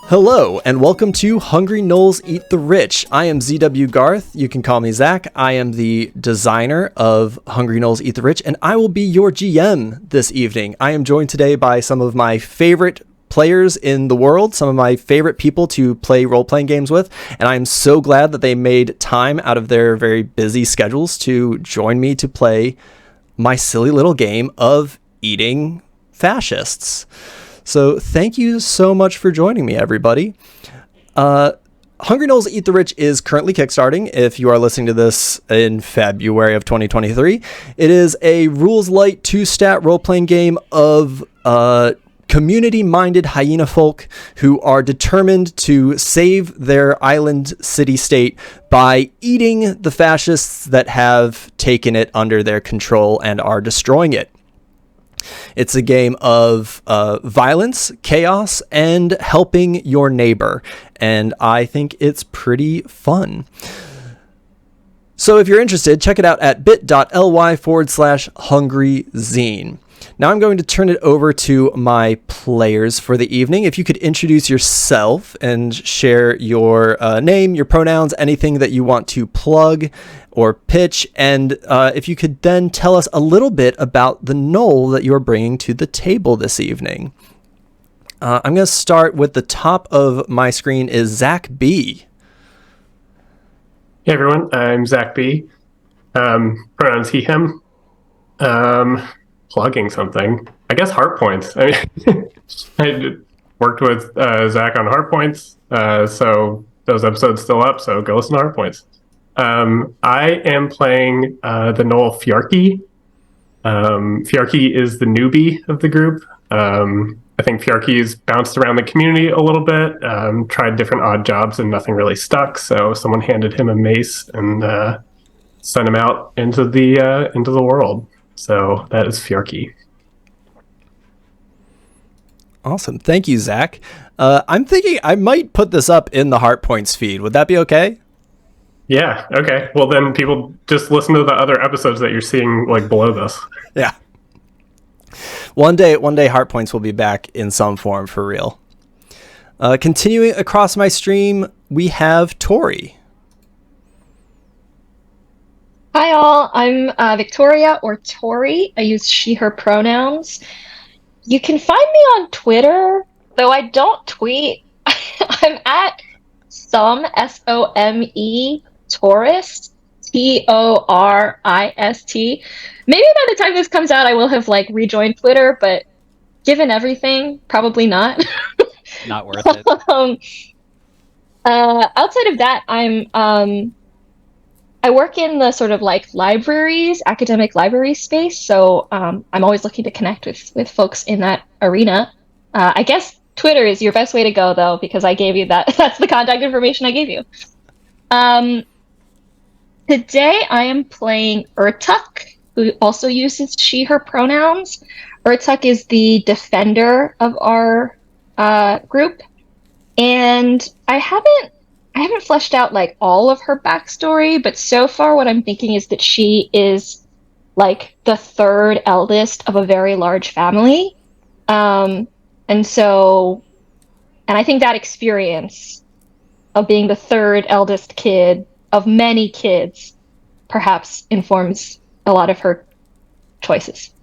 Hello, and welcome to Hungry Gnoles Eat the Rich. I am ZW Garth. You can call me Zach. I am the designer of Hungry Gnoles Eat the Rich, and I will be your GM this evening. I am joined today by some of my favorite players in the world, some of my favorite people to play role-playing games with, and I'm so glad that they made time out of their very busy schedules to join me to play my silly little game of eating fascists. So thank you so much for joining me, everybody. Hungry Gnoles Eat the Rich is currently kickstarting. If you are listening to this in February of 2023, it is a rules light 2-stat role-playing game of community-minded hyena folk who are determined to save their island city-state by eating the fascists that have taken it under their control and are destroying it. It's a game of violence, chaos, and helping your neighbor, and I think it's pretty fun. So if you're interested, check it out at bit.ly/hungryzine. Now I'm going to turn it over to my players for the evening. If you could introduce yourself and share your name, your pronouns, anything that you want to plug or pitch, and if you could then tell us a little bit about the Gnole that you're bringing to the table this evening. I'm going to start with the top of my screen is Zach B. Hey everyone, I'm Zach B. Pronouns he, him. Plugging something. I guess Heart Points. I worked with Zach on Heart Points, so those episodes still up, so go listen to Heart Points. I am playing the Gnole Fjarki. Fjarki is the newbie of the group. I think Fjarki's bounced around the community a little bit, tried different odd jobs and nothing really stuck, so someone handed him a mace and sent him out into the world. So that is Fjarki. Awesome. Thank you, Zach. I'm thinking I might put this up in the Heart Points feed. Would that be okay? Yeah. Okay. Well, then people just listen to the other episodes that you're seeing like below this. Yeah. One day Heart Points will be back in some form for real. Continuing across my stream, we have Tori. Hi all, I'm Victoria or Tori. I use she, her pronouns. You can find me on Twitter, though I don't tweet. I'm at S-O-M-E, Tourist, T-O-R-I-S-T. Maybe by the time this comes out, I will have rejoined Twitter, but given everything, probably not. Not worth it. Outside of that, I work in the sort of libraries, academic library space, so I'm always looking to connect with folks in that arena. I guess Twitter is your best way to go, though, because I gave you that. That's the contact information I gave you. Today I am playing Urtuk, who also uses she, her pronouns. Urtuk is the defender of our group, and I haven't fleshed out all of her backstory, but so far what I'm thinking is that she is the third eldest of a very large family. And I think that experience of being the third eldest kid of many kids perhaps informs a lot of her choices.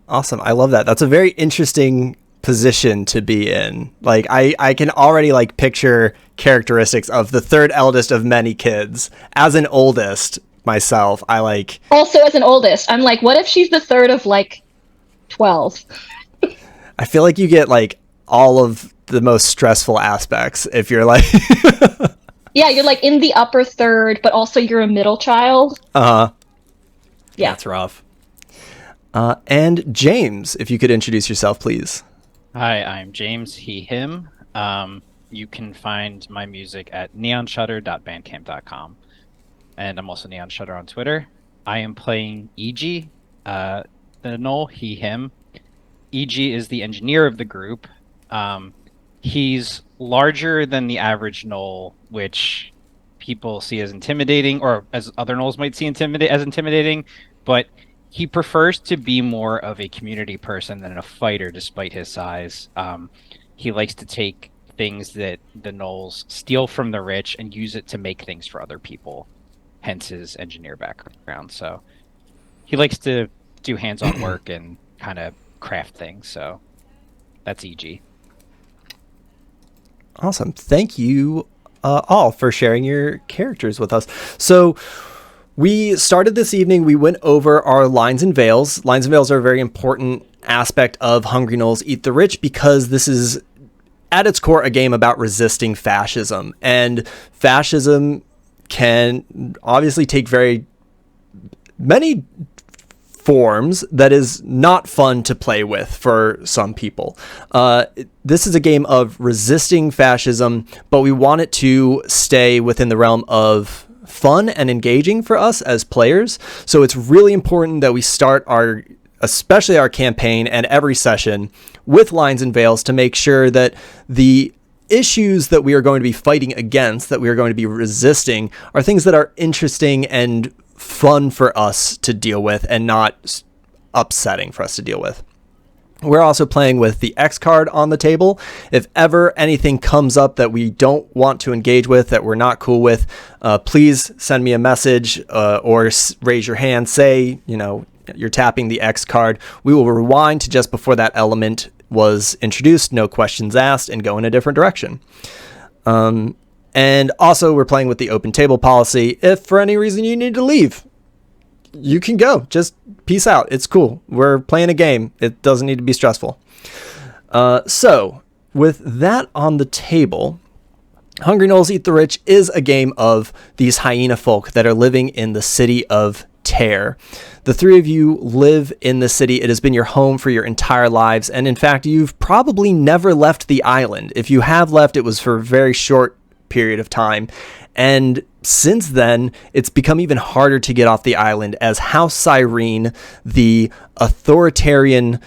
Awesome. I love that. That's a very interesting position to be in. I can already picture characteristics of the third eldest of many kids. As an oldest myself, also as an oldest, I'm what if she's the third of 12? I feel like you get all of the most stressful aspects if you're Yeah, you're in the upper third, but also you're a middle child. Yeah, that's rough. And James, if you could introduce yourself, please. Hi, I'm James, he, him. You can find my music at neonshutter.bandcamp.com. And I'm also Neon Shutter on Twitter. I am playing EG, the Gnole, he, him. EG is the engineer of the group. He's larger than the average Gnole, which people see as intimidating, or as other Gnoles might see as intimidating, but he prefers to be more of a community person than a fighter, despite his size. He likes to take things that the Gnoles steal from the rich and use it to make things for other people, hence his engineer background. So he likes to do hands-on work and kind of craft things. So that's EG. Awesome. Thank you all for sharing your characters with us. So we started this evening, we went over our lines and veils. Lines and veils are a very important aspect of Hungry Gnoles Eat the Rich because this is, at its core, a game about resisting fascism. And fascism can obviously take very many forms that is not fun to play with for some people. This is a game of resisting fascism, but we want it to stay within the realm of fun and engaging for us as players. So it's really important that we start especially our campaign and every session with lines and veils to make sure that the issues that we are going to be fighting against, that we are going to be resisting, are things that are interesting and fun for us to deal with and not upsetting for us to deal with. We're also playing with the X card on the table. If ever anything comes up that we don't want to engage with, that we're not cool with, please send me a message or raise your hand. Say, you're tapping the X card. We will rewind to just before that element was introduced, no questions asked, and go in a different direction. And also, we're playing with the open table policy. If for any reason you need to leave, you can go. Just peace out. It's cool. We're playing a game. It doesn't need to be stressful. So, with that on the table, Hungry Gnoles Eat the Rich is a game of these hyena folk that are living in the city of Tear. The three of you live in the city. It has been your home for your entire lives. And in fact, you've probably never left the island. If you have left, it was for a very short period of time. And since then, it's become even harder to get off the island as House Cyrene, the authoritarian,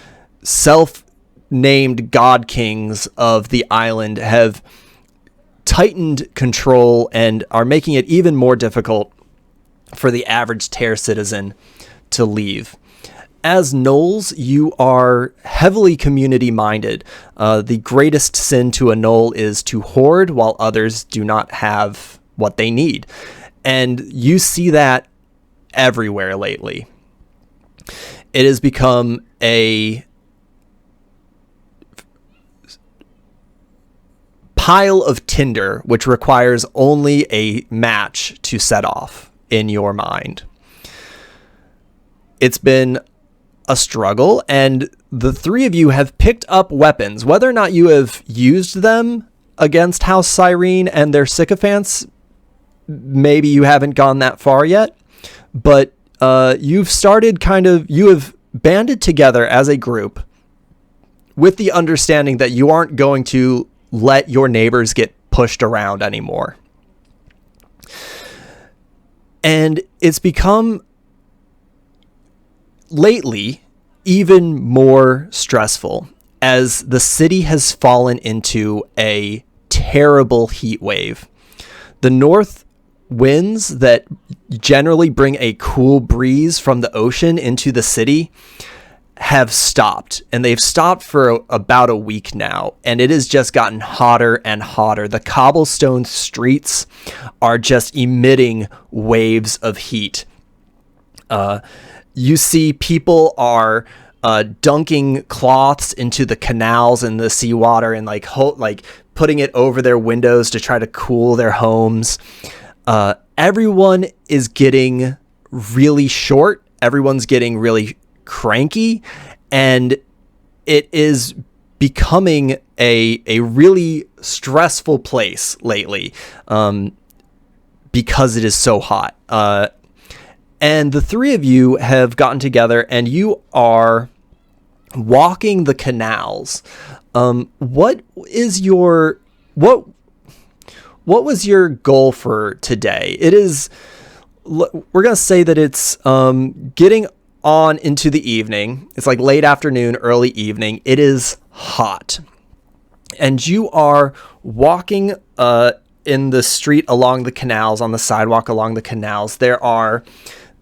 self-named god kings of the island, have tightened control and are making it even more difficult for the average Tear citizen to leave. As Gnoles, you are heavily community-minded. The greatest sin to a Gnole is to hoard while others do not have what they need. And you see that everywhere lately. It has become a pile of tinder, which requires only a match to set off in your mind. It's been a struggle, and the three of you have picked up weapons. Whether or not you have used them against House Cyrene and their sycophants, maybe you haven't gone that far yet, but you've started you have banded together as a group with the understanding that you aren't going to let your neighbors get pushed around anymore. And it's become lately even more stressful as the city has fallen into a terrible heat wave. The north winds that generally bring a cool breeze from the ocean into the city have stopped, and they've stopped for about a week now, and it has just gotten hotter and hotter. The cobblestone streets are just emitting waves of heat. You see people are dunking cloths into the canals and the seawater and like putting it over their windows to try to cool their homes. Everyone is getting really short. Everyone's getting really cranky, and it is becoming a really stressful place lately because it is so hot. And the three of you have gotten together and you are walking the canals. What was your goal for today? We're going to say that it's getting on into the evening. It's like late afternoon, early evening. It is hot. And you are walking in the street along the canals, on the sidewalk along the canals. There are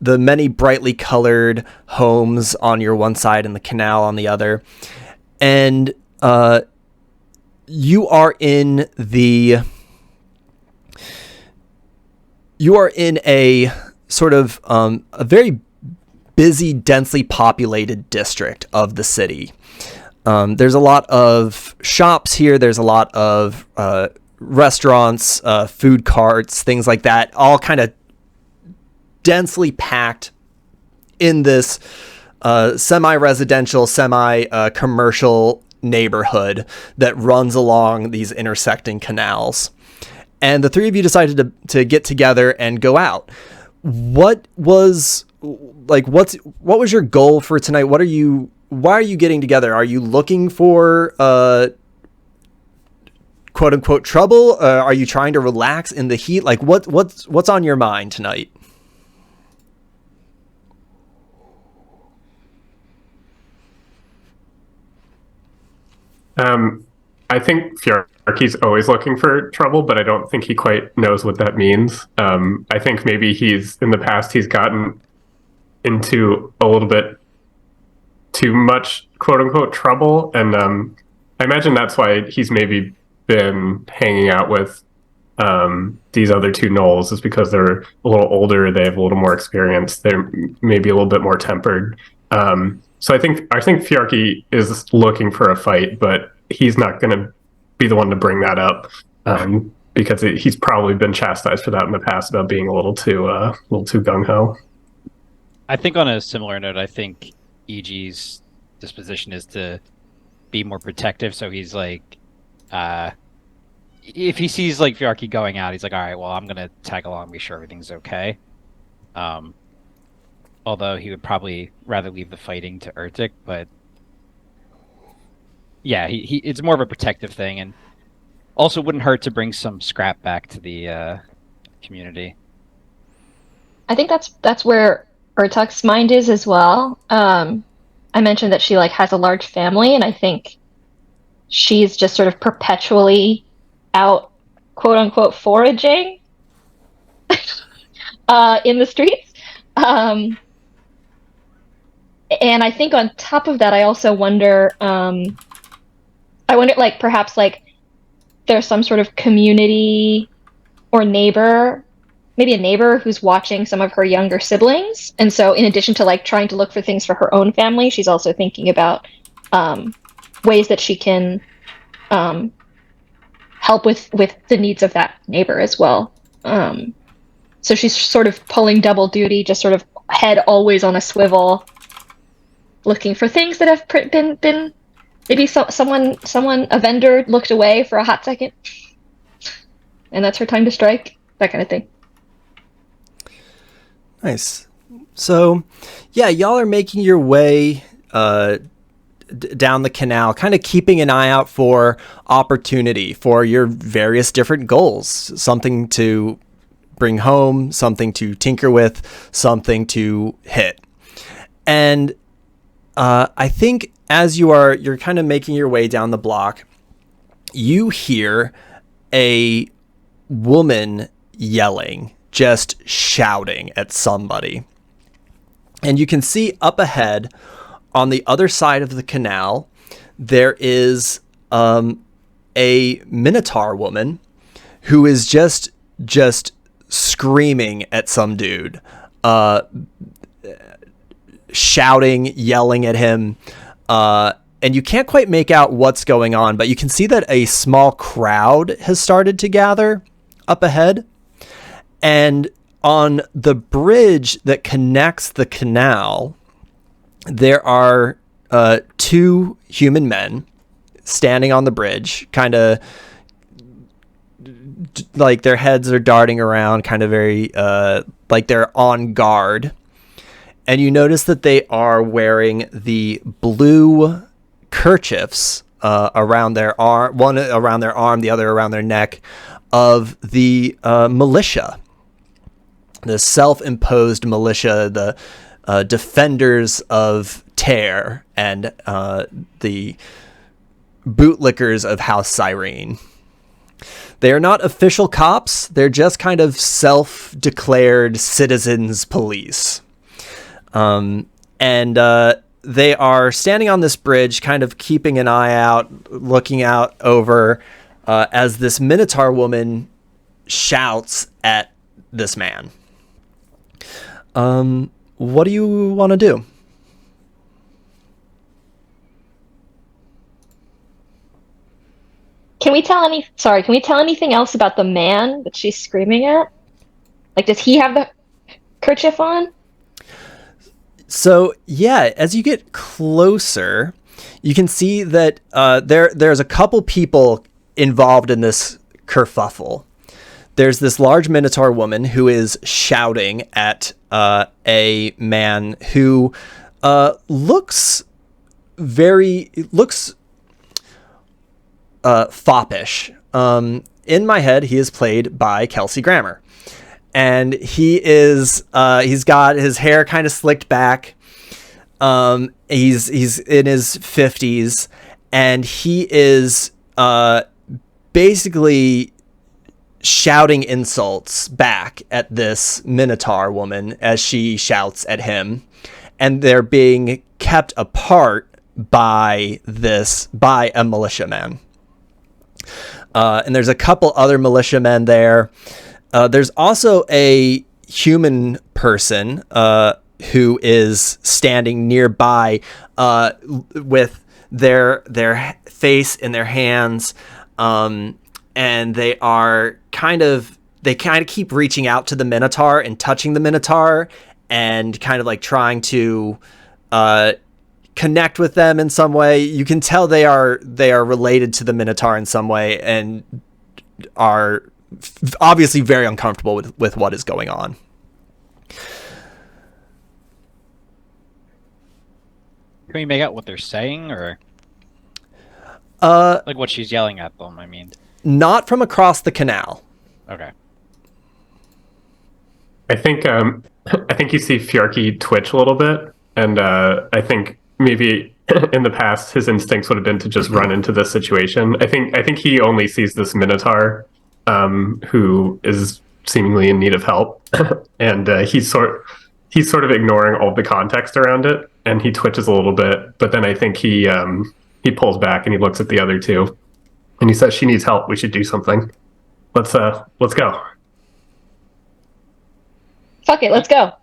the many brightly colored homes on your one side and the canal on the other. And you are in a sort of a very busy, densely populated district of the city. There's a lot of shops here. There's a lot of restaurants, food carts, things like that, all kind of densely packed in this semi-residential, semi-commercial neighborhood that runs along these intersecting canals. And the three of you decided to get together and go out. What was your goal for tonight? Why are you getting together? Are you looking for quote unquote trouble? Are you trying to relax in the heat? Like what's on your mind tonight? I think Fjarki's always looking for trouble, but I don't think he quite knows what that means. I think maybe in the past he's gotten into a little bit too much quote unquote trouble, and I imagine that's why he's maybe been hanging out with these other two Gnoles, is because they're a little older, they have a little more experience, they're maybe a little bit more tempered. So I think Fjarki is looking for a fight, but he's not going to be the one to bring that up, because he's probably been chastised for that in the past about being a little too gung ho. I think on a similar note, I think EG's disposition is to be more protective. So he's like, if he sees like Fjarki going out, he's like, all right, well, I'm gonna tag along, be sure everything's okay. Although he would probably rather leave the fighting to Urtik, but yeah, he it's more of a protective thing, and also wouldn't hurt to bring some scrap back to the community. I think that's where Urtuk's mind is as well. I mentioned that she like has a large family, and I think she's just sort of perpetually out, quote unquote, foraging in the streets. And I think on top of that, I also wonder, like perhaps like there's some sort of community or neighbor, maybe a neighbor who's watching some of her younger siblings. And so in addition to like trying to look for things for her own family, she's also thinking about ways that she can help with the needs of that neighbor as well. So she's sort of pulling double duty, just sort of head always on a swivel, looking for things that have been maybe a vendor looked away for a hot second, and that's her time to strike, that kind of thing. Nice. So, yeah, y'all are making your way down the canal, kind of keeping an eye out for opportunity for your various different goals. Something to bring home, something to tinker with, something to hit. And I think as you're kind of making your way down the block, you hear a woman yelling, just shouting at somebody. And you can see up ahead on the other side of the canal, there is a Minotaur woman who is just screaming at some dude, shouting, yelling at him. And you can't quite make out what's going on, but you can see that a small crowd has started to gather up ahead. And on the bridge that connects the canal, there are two human men standing on the bridge, kind of like their heads are darting around, kind of very like they're on guard. And you notice that they are wearing the blue kerchiefs around their arm, one around their arm, the other around their neck, of the militia, the self-imposed militia, the defenders of Tear, and the bootlickers of House Cyrene. They are not official cops. They're just kind of self-declared citizens police. And they are standing on this bridge, kind of keeping an eye out, looking out over as this Minotaur woman shouts at this man. What do you want to do? Can we tell anything else about the man that she's screaming at? Like, does he have the kerchief on? So yeah, as you get closer, you can see that there's a couple people involved in this kerfuffle. There's this large Minotaur woman who is shouting at a man who looks foppish. In my head, he is played by Kelsey Grammer. And he's got his hair kind of slicked back. He's in his 50s, and he is basically shouting insults back at this Minotaur woman as she shouts at him, and they're being kept apart by a militiaman. And there's a couple other militiamen there. There's also a human person who is standing nearby with their face in their hands, and they kind of keep reaching out to the Minotaur and touching the Minotaur and kind of like trying to connect with them in some way. You can tell they are related to the Minotaur in some way and are obviously very uncomfortable with what is going on. Can we make out what they're saying, or like what she's yelling at them? I mean, not from across the canal. Okay. I think you see Fjarki twitch a little bit, and I think maybe in the past his instincts would have been to just run into this situation. I think he only sees this Minotaur who is seemingly in need of help, and he's sort of ignoring all the context around it, and he twitches a little bit. But then I think he pulls back and he looks at the other two, and he says, "She needs help. We should do something. Let's go." Fuck it, let's go.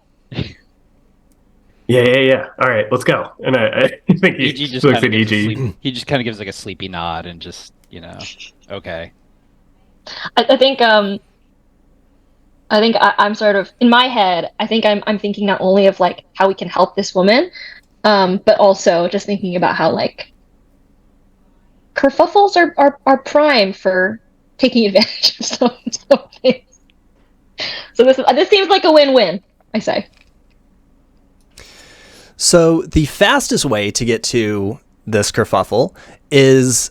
Yeah. All right, let's go. And I think he just looks at gives a EG. he just kind of gives like a sleepy nod and just, okay. I think I'm sort of in my head. I think I'm thinking not only of like how we can help this woman, but also just thinking about how like kerfuffles are prime for taking advantage of some things. So this seems like a win-win, I say. So the fastest way to get to this kerfuffle is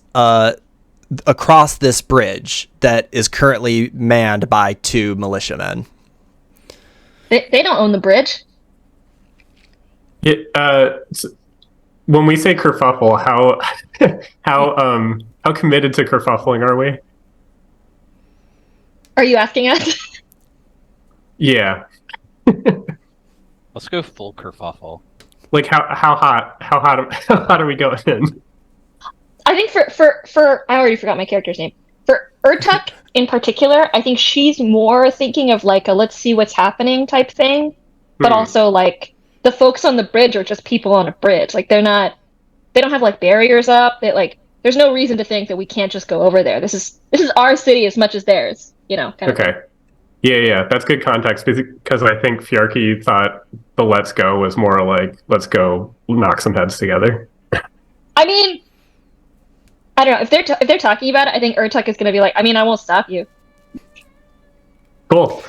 across this bridge that is currently manned by 2 militiamen. They don't own the bridge. When we say kerfuffle, how committed to kerfuffling are we? Are you asking us? Yeah. Let's go full kerfuffle. Like how hot are we going in? I think for I already forgot my character's name. For Urtuk in particular, I think she's more thinking of like a let's see what's happening type thing, but also like the folks on the bridge are just people on a bridge. Like they don't have like barriers up. They like there's no reason to think that we can't just go over there. This is our city as much as theirs, kind of. Okay. Yeah, that's good context because I think Fjarki thought the "let's go" was more like "let's go knock some heads together." I mean, I don't know if they're talking about it. I think Urtuk is going to be like, I mean, I won't stop you. Cool.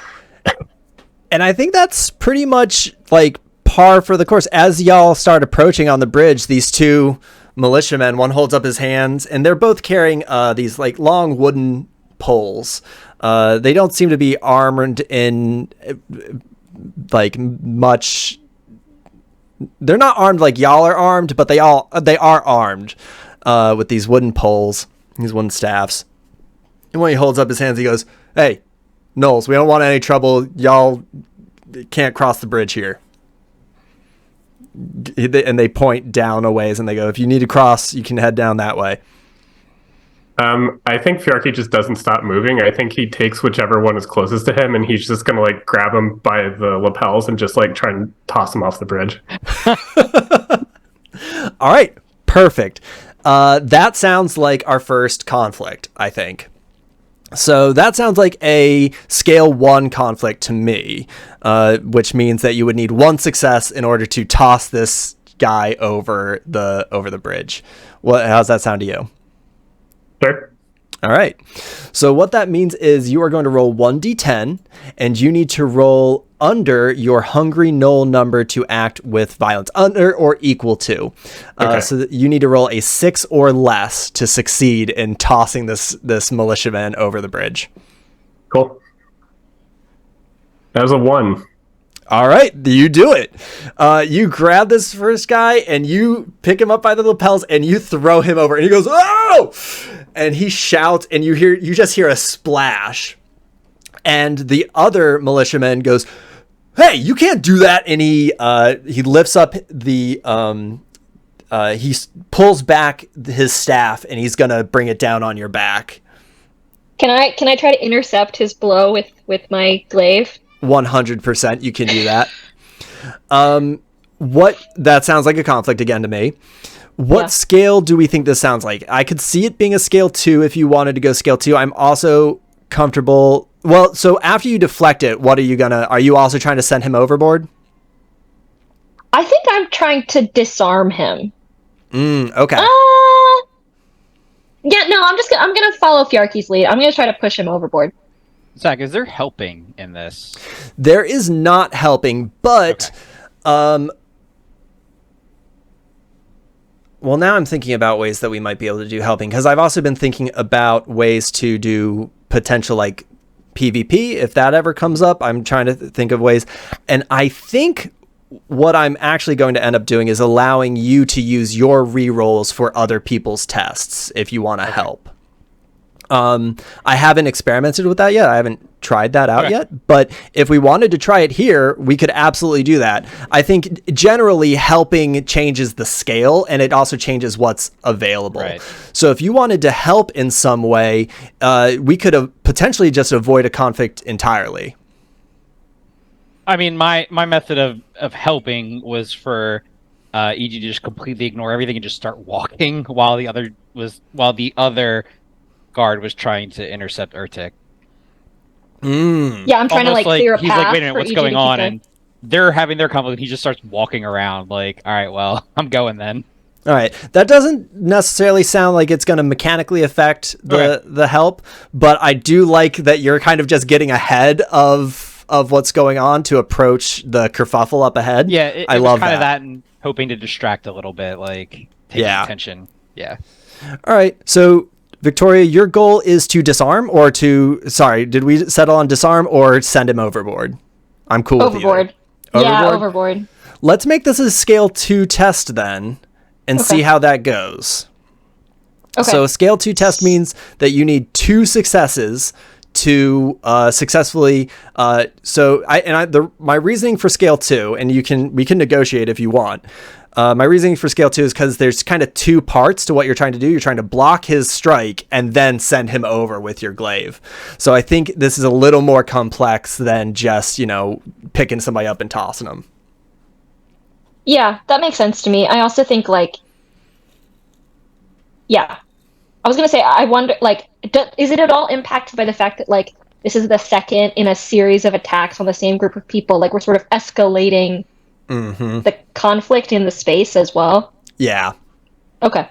And I think that's pretty much like par for the course. As y'all start approaching on the bridge, these 2 militiamen, one holds up his hands, and they're both carrying these like long wooden poles. They don't seem to be armed in like much. They're not armed like y'all are armed, but they are armed with these wooden poles, these wooden staffs. And when he holds up his hands, he goes, "Hey, Gnoles, we don't want any trouble. Y'all can't cross the bridge here." and they point down a ways and they go, if you need to cross, you can head down that way. I think Fjarki just doesn't stop moving. I think he takes whichever one is closest to him, and he's just gonna like grab him by the lapels and just like try and toss him off the bridge. All right, perfect. That sounds like our first conflict, I think. So that sounds like a scale 1 conflict to me, which means that you would need 1 success in order to toss this guy over the bridge. How's that sound to you? Sure. All right. So what that means is you are going to roll 1d10, and you need to roll under your hungry gnoll number to act with violence, under or equal to. Okay. So that you need to roll a 6 or less to succeed in tossing this militiaman over the bridge. Cool. That was a 1. All right, you do it. You grab this first guy and you pick him up by the lapels and you throw him over, and he goes, "Oh!" And he shouts, and you just hear a splash. And the other militiaman goes, "Hey, you can't do that!" And he lifts up he pulls back his staff, and he's gonna bring it down on your back. Can I try to intercept his blow with my glaive? 100%, you can do that. That sounds like a conflict again to me. What scale do we think this sounds like? I could see it being a scale 2 if you wanted to go scale 2. I'm also comfortable. Well, so after you deflect it, are you also trying to send him overboard? I think I'm trying to disarm him. Okay. Yeah, no, I'm gonna follow Fjarki's lead. I'm gonna try to push him overboard. Zach, is there helping in this? There is not helping, but well, now I'm thinking about ways that we might be able to do helping, because I've also been thinking about ways to do potential like PvP if that ever comes up. I'm trying to think of ways, and I think what I'm actually going to end up doing is allowing you to use your rerolls for other people's tests if you want to help. I haven't experimented with that yet. I haven't tried that out yet, but if we wanted to try it here, we could absolutely do that. I think generally helping changes the scale, and it also changes what's available. Right. So if you wanted to help in some way, we could have potentially just avoid a conflict entirely. I mean, my method of helping was for EG to just completely ignore everything and just start walking while the other guard was trying to intercept Urtik. Yeah, I'm trying to clear a path. He's like, wait a minute, what's going on? Going. And they're having their conflict. He just starts walking around like, all right, well, I'm going then. All right. That doesn't necessarily sound like it's going to mechanically affect the help, but I do like that you're kind of just getting ahead of what's going on to approach the kerfuffle up ahead. Yeah, I love kind of that, and hoping to distract a little bit, like taking attention. Yeah. All right. So Victoria, your goal is to disarm did we settle on disarm or send him overboard? I'm cool with overboard. Yeah, overboard. Let's make this a scale 2 test then and see how that goes. Okay. So a scale 2 test means that you need 2 successes to successfully my reasoning for scale 2, and we can negotiate if you want. My reasoning for scale 2 is because there's kind of 2 parts to what you're trying to do. You're trying to block his strike and then send him over with your glaive. So I think this is a little more complex than just, picking somebody up and tossing them. Yeah, that makes sense to me. I also think I was going to say, I wonder, is it at all impacted by the fact that, this is the second in a series of attacks on the same group of people? We're sort of escalating the conflict in the space as well? Yeah. Okay.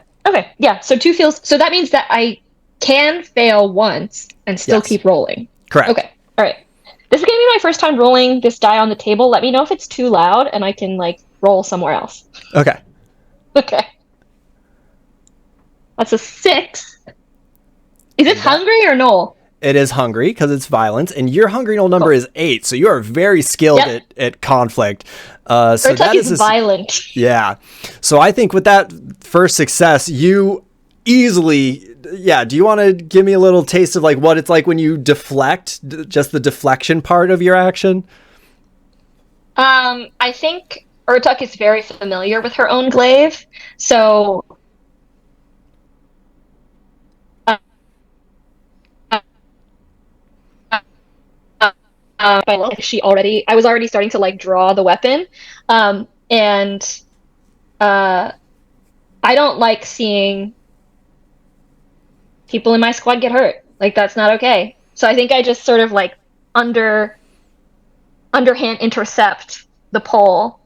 Yeah, so 2 feels... So that means that I can fail once and still keep rolling. Correct. Okay. All right. This is going to be my first time rolling this die on the table. Let me know if it's too loud and I can, roll somewhere else. Okay. Okay. That's a 6. Is it hungry or gnoll? It is hungry because it's violence, and your hungry gnoll number is 8, so you are very skilled at conflict. So that is violent. Yeah. So I think with that first success, you easily... Yeah, do you want to give me a little taste of what it's like when you deflect, just the deflection part of your action? I think Urtuk is very familiar with her own glaive, so uh, I was already starting to like draw the weapon, and uh, I don't like seeing people in my squad get hurt. Like that's not okay. So I think I just sort of like underhand intercept the pole,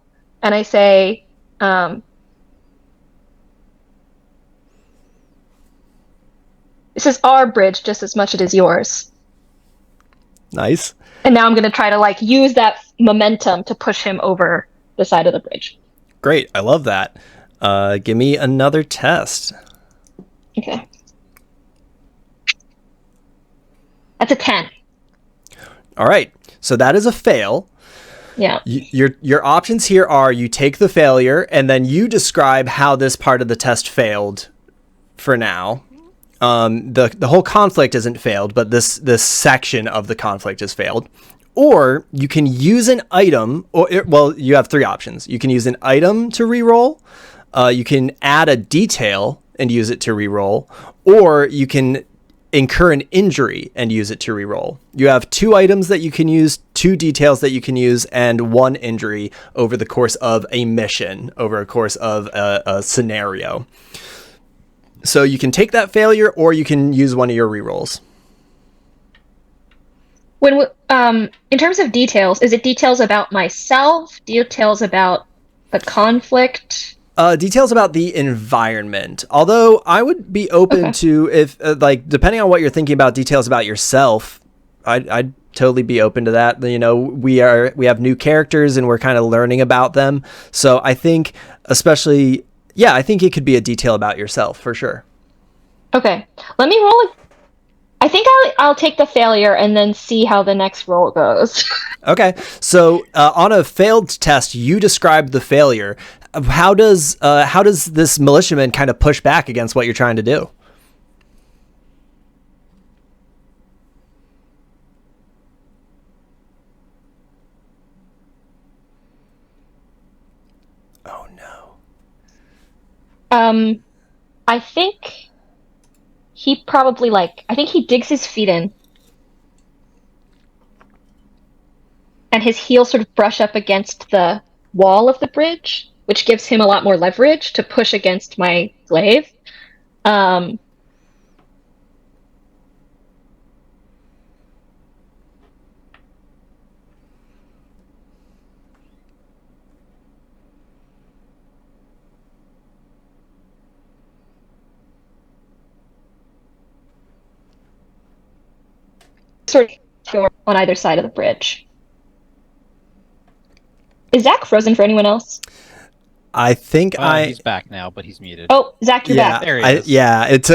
and I say, "This is our bridge just as much as it is yours." Nice. And now I'm going to try to like use that momentum to push him over the side of the bridge. Great. I love that. Give me another test. Okay. That's a 10. All right. So that is a fail. Yeah. Your options here are you take the failure and then you describe how this part of the test failed for now. The whole conflict isn't failed, but this section of the conflict is failed. Or you can use an item, well, you have three options. You can use an item to reroll. You can add a detail and use it to reroll, or you can incur an injury and use it to reroll. You have two items that you can use, two details that you can use, and one injury over the course of a mission, over a course of a scenario. So you can take that failure, or you can use one of your rerolls. When in terms of details, is it details about myself? Details about the conflict? Details about the environment. Although I would be open to, if like depending on what you're thinking about, details about yourself. I'd totally be open to that. You know, we have new characters and we're kind of learning about them. So I think, especially, yeah, I think it could be a detail about yourself for sure. Okay, let me roll. I think I'll take the failure and then see how the next roll goes. Okay, so on a failed test, you described the failure. How does this militiaman kind of push back against what you're trying to do? Oh no. I think he probably I think he digs his feet in. And his heels sort of brush up against the wall of the bridge, which gives him a lot more leverage to push against my glaive. Sort of on either side of the bridge. Is Zach frozen for anyone else? I think He's back now, but he's muted. Oh, Zach, you're back. There he is.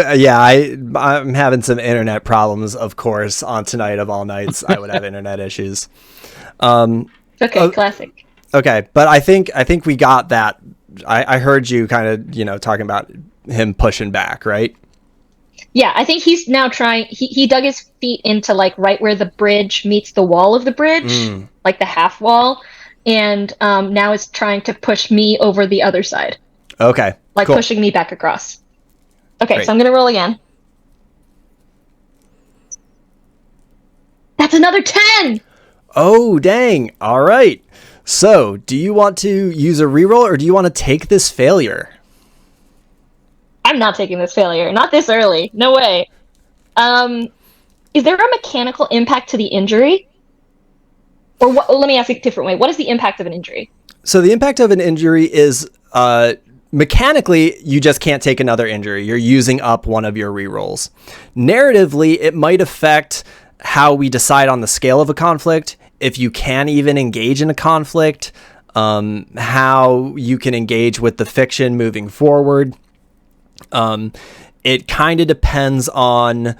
I'm having some internet problems, of course. On tonight of all nights, I would have internet issues. Okay, classic. Okay, but I think we got that. I heard you kind of talking about him pushing back, right? Yeah, I think he's now trying. He dug his feet into right where the bridge meets the wall of the bridge, like the half wall. And now is trying to push me over the other side. Okay, cool. Pushing me back across. Okay, Great. So I'm going to roll again. That's another 10! Oh, dang. All right. So, do you want to use a reroll or do you want to take this failure? I'm not taking this failure. Not this early. No way. Is there a mechanical impact to the injury? Or let me ask it a different way. What is the impact of an injury? So the impact of an injury is mechanically, you just can't take another injury. You're using up one of your rerolls. Narratively, it might affect how we decide on the scale of a conflict, if you can even engage in a conflict, how you can engage with the fiction moving forward. It kind of depends on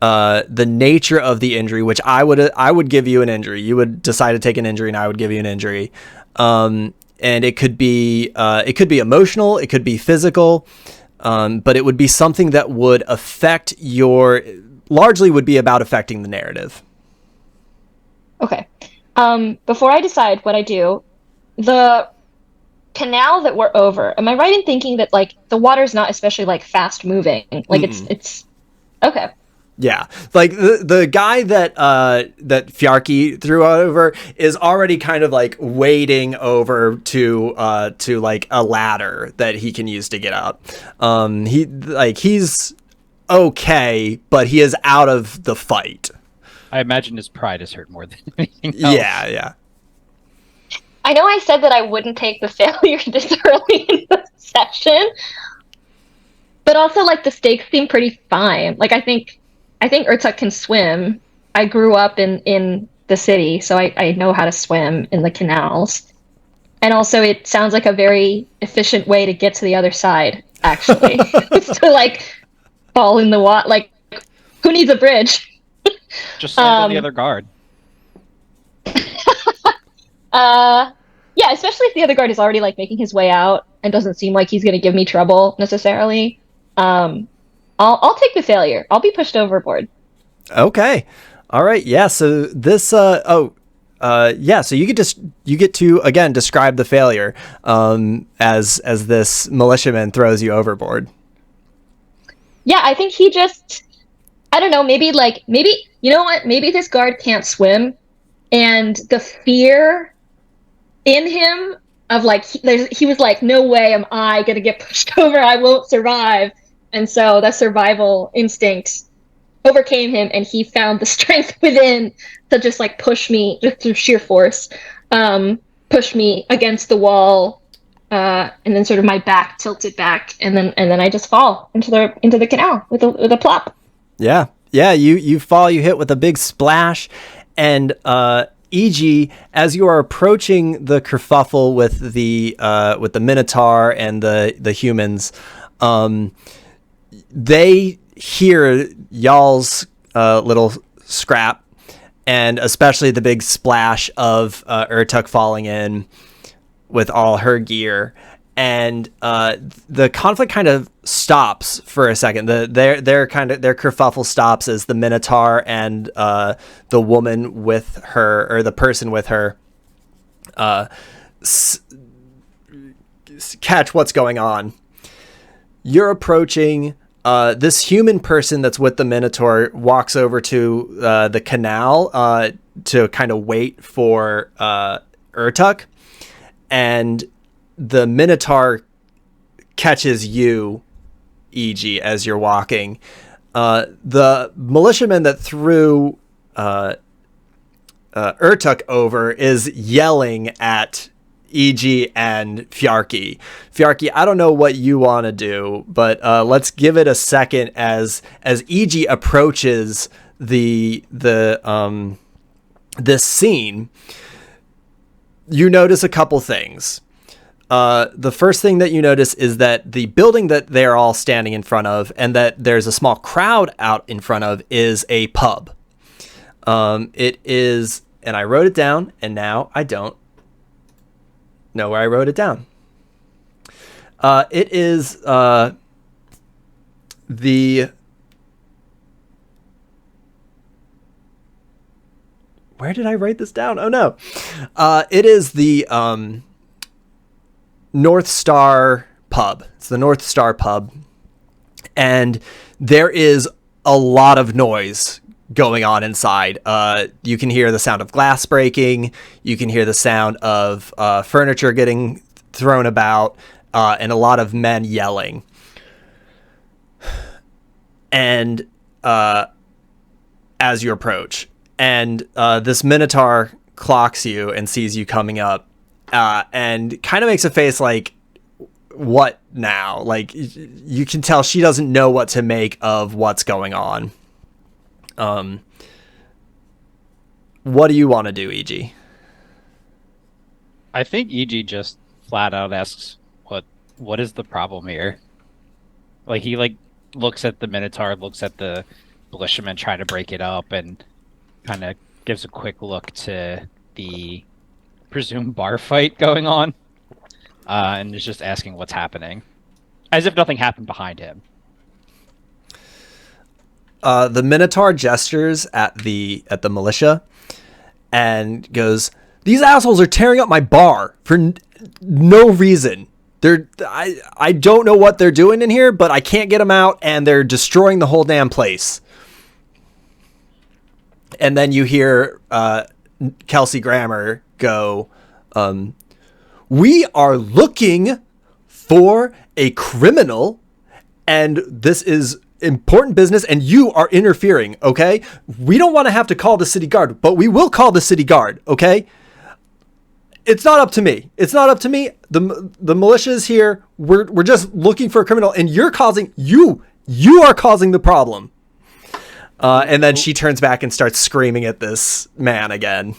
the nature of the injury, which I would give you an injury. You would decide to take an injury and I would give you an injury. And it could be emotional, it could be physical, but it would be something that would largely would be about affecting the narrative. Okay. Before I decide what I do, the canal that we're over, am I right in thinking that like the water's not especially like fast moving? Like it's okay. Yeah, like the guy that that Fjarki threw over is already kind of like wading over to like a ladder that he can use to get up. He's okay, but he is out of the fight. I imagine his pride is hurt more than anything else. Yeah. I know I said that I wouldn't take the failure this early in the session, but also like the stakes seem pretty fine. Like I think Urtuk can swim. I grew up in the city, so I know how to swim in the canals. And also it sounds like a very efficient way to get to the other side, actually. It's to like fall in the water. Like, who needs a bridge? Just slam on the other guard. Yeah, especially if the other guard is already like making his way out and doesn't seem like he's gonna give me trouble necessarily. I'll take the failure. I'll be pushed overboard. Okay. All right. Yeah. So this. So you get to again describe the failure as this militiaman throws you overboard. Yeah, I think he just. I don't know. Maybe you know what? Maybe this guard can't swim, and the fear in him of like he was like, no way am I gonna get pushed over. I won't survive. And so that survival instinct overcame him, and he found the strength within to just like push me just through sheer force, push me against the wall, and then sort of my back tilted back, and then I just fall into the canal with a plop. Yeah. You fall. You hit with a big splash, and E.G., as you are approaching the kerfuffle with the Minotaur and the humans, they hear y'all's little scrap, and especially the big splash of Urtuk falling in with all her gear, and the conflict kind of stops for a second. Their kerfuffle stops as the Minotaur and the woman with her, or the person with her, catch what's going on. You're approaching. This human person that's with the Minotaur walks over to the canal to kind of wait for Urtuk, and the Minotaur catches you, E.G., as you're walking. The militiaman that threw Urtuk over is yelling at E.G. and Fjarki. Fjarki, I don't know what you want to do, but let's give it a second as E.G. approaches this scene. You notice a couple things. The first thing that you notice is that the building that they're all standing in front of, and that there's a small crowd out in front of, is a pub. It is, and I wrote it down, and now I don't know where I wrote it down. It is the... Where did I write this down? Oh, no. It is the North Star pub. It's the North Star pub. And there is a lot of noise going on inside. You can hear the sound of glass breaking. You can hear the sound of furniture getting thrown about, and a lot of men yelling. And as you approach, and this Minotaur clocks you and sees you coming up, and kind of makes a face like, what now? Like, you can tell she doesn't know what to make of what's going on. What do you want to do, E.G.? I think E.G. just flat out asks, what is the problem here? Like, he looks at the Minotaur, looks at the militiaman trying to break it up, and kind of gives a quick look to the presumed bar fight going on, and is just asking what's happening, as if nothing happened behind him. The Minotaur gestures at the militia and goes, "These assholes are tearing up my bar for no reason. I don't know what they're doing in here, but I can't get them out, and they're destroying the whole damn place. And then you hear Kelsey Grammer go, we are looking for a criminal, and this is important business, and you are interfering, okay? We don't want to have to call the city guard, but we will call the city guard, okay? It's not up to me. It's not up to me. The militia is here. We're just looking for a criminal, and you are causing the problem. And then she turns back and starts screaming at this man again.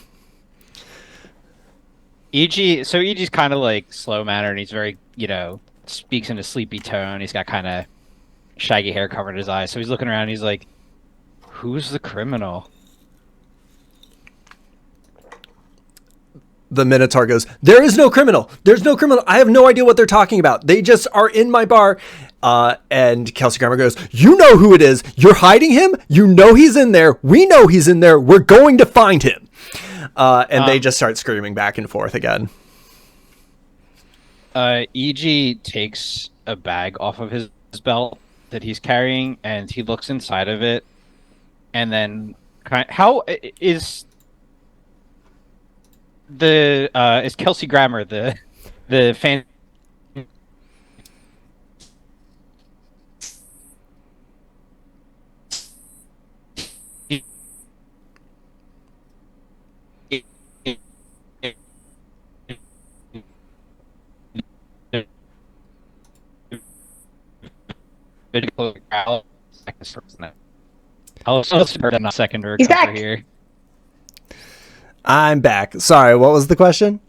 EG's kind of like slow mannered, and he's very, speaks in a sleepy tone. He's got kind of shaggy hair covering his eyes. So he's looking around, and he's like, who's the criminal? The Minotaur goes, there is no criminal. There's no criminal. I have no idea what they're talking about. They just are in my bar. And Kelsey Grammer goes, you know who it is. You're hiding him. You know he's in there. We know he's in there. We're going to find him. And they just start screaming back and forth again. EG takes a bag off of his belt that he's carrying, and he looks inside of it. And then, how is is Kelsey Grammer the fan? He's back. Here. I'm back. Sorry, what was the question?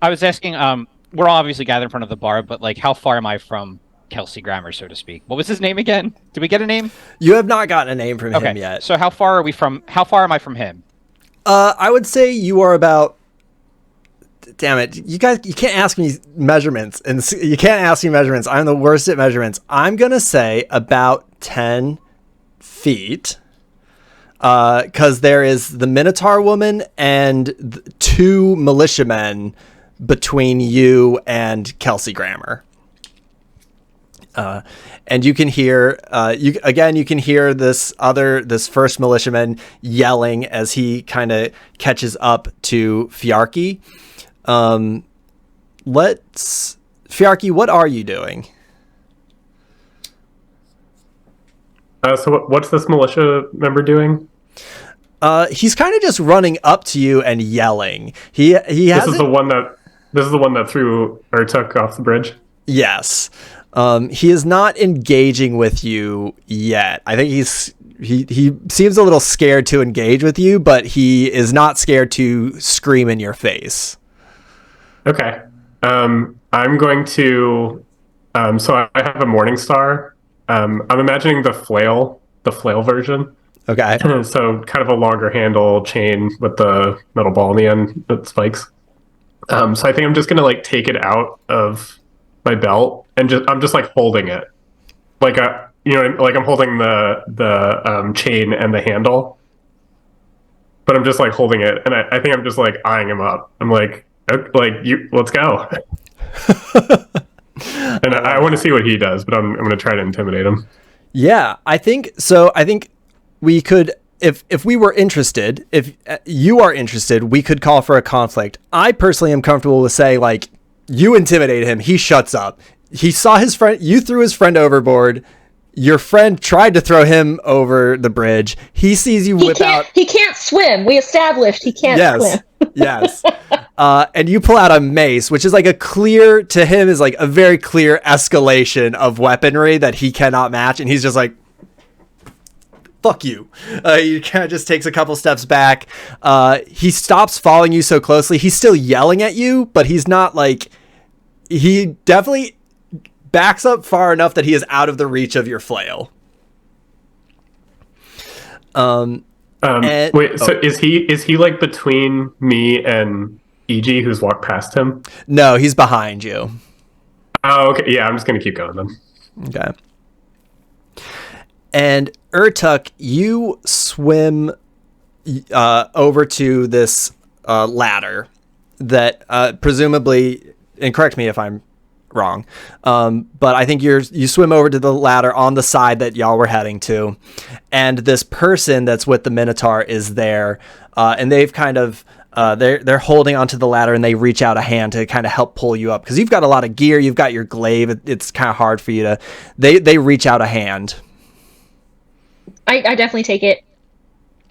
I was asking, we're all obviously gathered in front of the bar, but like, how far am I from Kelsey Grammer, so to speak? What was his name again? Did we get a name? You have not gotten a name from him yet. So how far am I from him? I would say you are about, damn it, you guys, you can't ask me measurements, and you can't ask me measurements. I'm the worst at measurements. I'm going to say about 10 feet. Because there is the Minotaur woman and two militiamen between you and Kelsey Grammer. And you can hear, you can hear this first militiaman yelling as he kind of catches up to Fjarki. Fjarki, what are you doing? So what's this militia member doing? He's kind of just running up to you and yelling. This is the one that threw or took off the bridge. Yes. He is not engaging with you yet. I think he seems a little scared to engage with you, but he is not scared to scream in your face. Okay. I'm going to. So I have a Morning Star. I'm imagining the flail version. Okay. So kind of a longer handle chain with the metal ball in the end that spikes. So I think I'm just gonna like take it out of my belt and I'm just like holding it, like I'm holding the chain and the handle, but I'm just like holding it, and I think I'm just like eyeing him up. I'm like let's go. And I want to see what he does, but I'm going to try to intimidate him. Yeah, I think so. I think we could, if we were interested, if you are interested, we could call for a conflict. I personally am comfortable with say, like, you intimidate him, he shuts up. He saw his friend, you threw his friend overboard. Your friend tried to throw him over the bridge. He sees you He can't swim. We established he can't swim. Yes. And you pull out a mace, which is like to him is like a very clear escalation of weaponry that he cannot match. And he's just like, fuck you. He kind of just takes a couple steps back. He stops following you so closely. He's still yelling at you, but he's not like, he definitely backs up far enough that he is out of the reach of your flail. Is he like between me and EG who's walked past him? No, he's behind you. Oh, okay. Yeah, I'm just gonna keep going then. Okay. And Urtuk, you swim over to this ladder that presumably, and correct me if I'm wrong, but I think you swim over to the ladder on the side that y'all were heading to, and this person that's with the Minotaur is there, and they've kind of they're holding onto the ladder, and they reach out a hand to kind of help pull you up because you've got a lot of gear, you've got your glaive, it's kind of hard for you to. They reach out a hand. I definitely take it.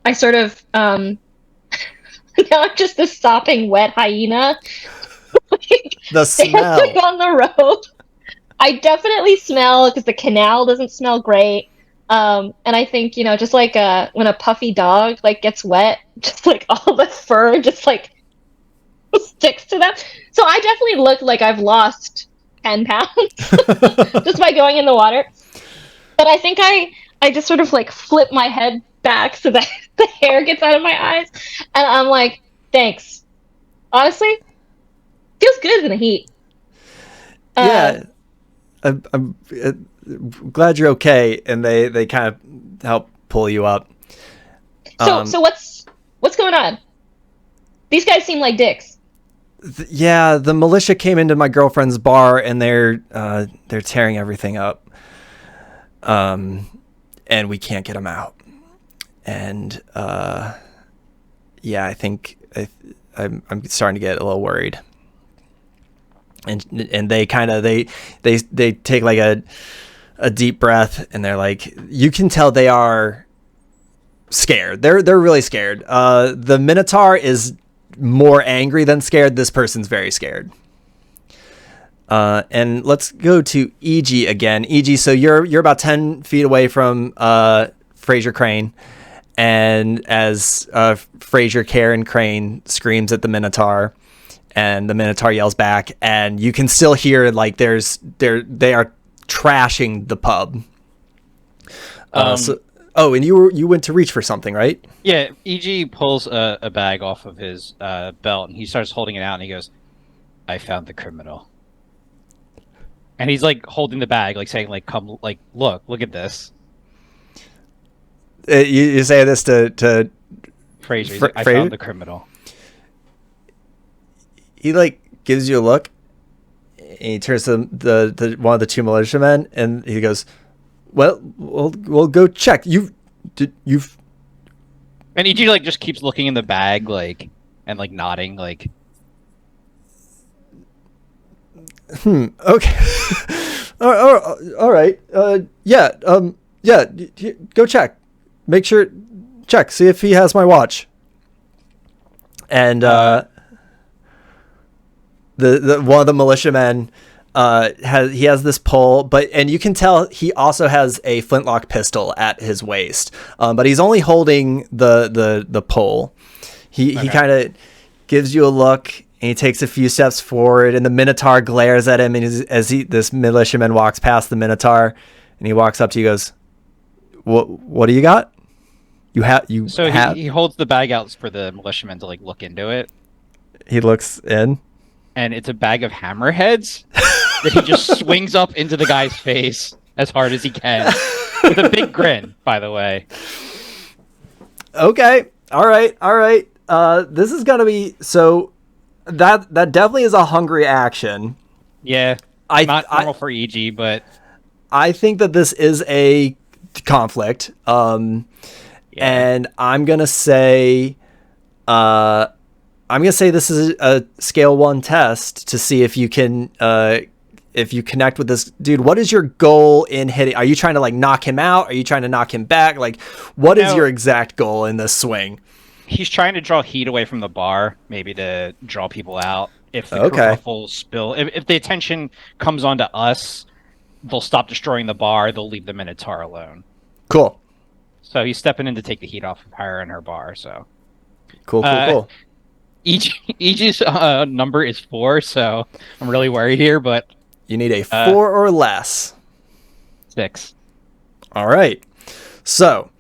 I sort of now I'm just this sopping wet hyena. The smell dancing on the road. I definitely smell because the canal doesn't smell great. And I think, just like when a puffy dog like gets wet, just like all the fur just like sticks to them. So I definitely look like I've lost 10 pounds just by going in the water. But I think I just sort of like flip my head back so that the hair gets out of my eyes. And I'm like, thanks. Honestly, feels good in the heat. Yeah, I'm glad you're okay, and they kind of help pull you up. So what's going on? These guys seem like dicks. Yeah, the militia came into my girlfriend's bar, and they're tearing everything up. And we can't get them out. And yeah, I think I'm starting to get a little worried. And they kind of they take like a deep breath, and they're like, you can tell they are scared. They're really scared. The Minotaur is more angry than scared. This person's very scared. And let's go to E.G. again. E.G., so you're about 10 feet away from Fraser Crane, and as Fraser Karen Crane screams at the Minotaur, and the Minotaur yells back, and you can still hear like they are trashing the pub. And you went to reach for something, right? Yeah, EG pulls a bag off of his belt, and he starts holding it out, and he goes, "I found the criminal." And he's like holding the bag, like saying, like, "Come, like, look at this." You say this to Fraser. He's like, I found the criminal. He like gives you a look, and he turns to the one of the two militiamen, and he goes, "Well, we'll go check. You've." And EG like just keeps looking in the bag, like, and like nodding, like. Okay. All right. Yeah. Yeah. Go check. Make sure. Check. See if he has my watch. And the one of the militiamen has this pole, and you can tell he also has a flintlock pistol at his waist. But he's only holding the pole. He kind of gives you a look, and he takes a few steps forward, and the Minotaur glares at him, and this militiaman walks past the Minotaur, and he walks up to you, goes, What do you got? He holds the bag out for the militiaman to like look into it. He looks in, and it's a bag of hammerheads that he just swings up into the guy's face as hard as he can, with a big grin, by the way. Okay, all right. This is gonna be so. That definitely is a hungry action. Yeah, not normal for EG, but I think that this is a conflict. And I'm gonna say, this is a scale 1 test to see if you can, if you connect with this dude. What is your goal in hitting? Are you trying to like knock him out? Are you trying to knock him back? Like, what is your exact goal in this swing? He's trying to draw heat away from the bar, maybe to draw people out. If the kerfuffle spill, if the attention comes onto us, they'll stop destroying the bar. They'll leave the Minotaur alone. Cool. So he's stepping in to take the heat off of her and her bar. So cool. EG's number is 4, so I'm really worried here. But you need a 4 or less. 6. All right. So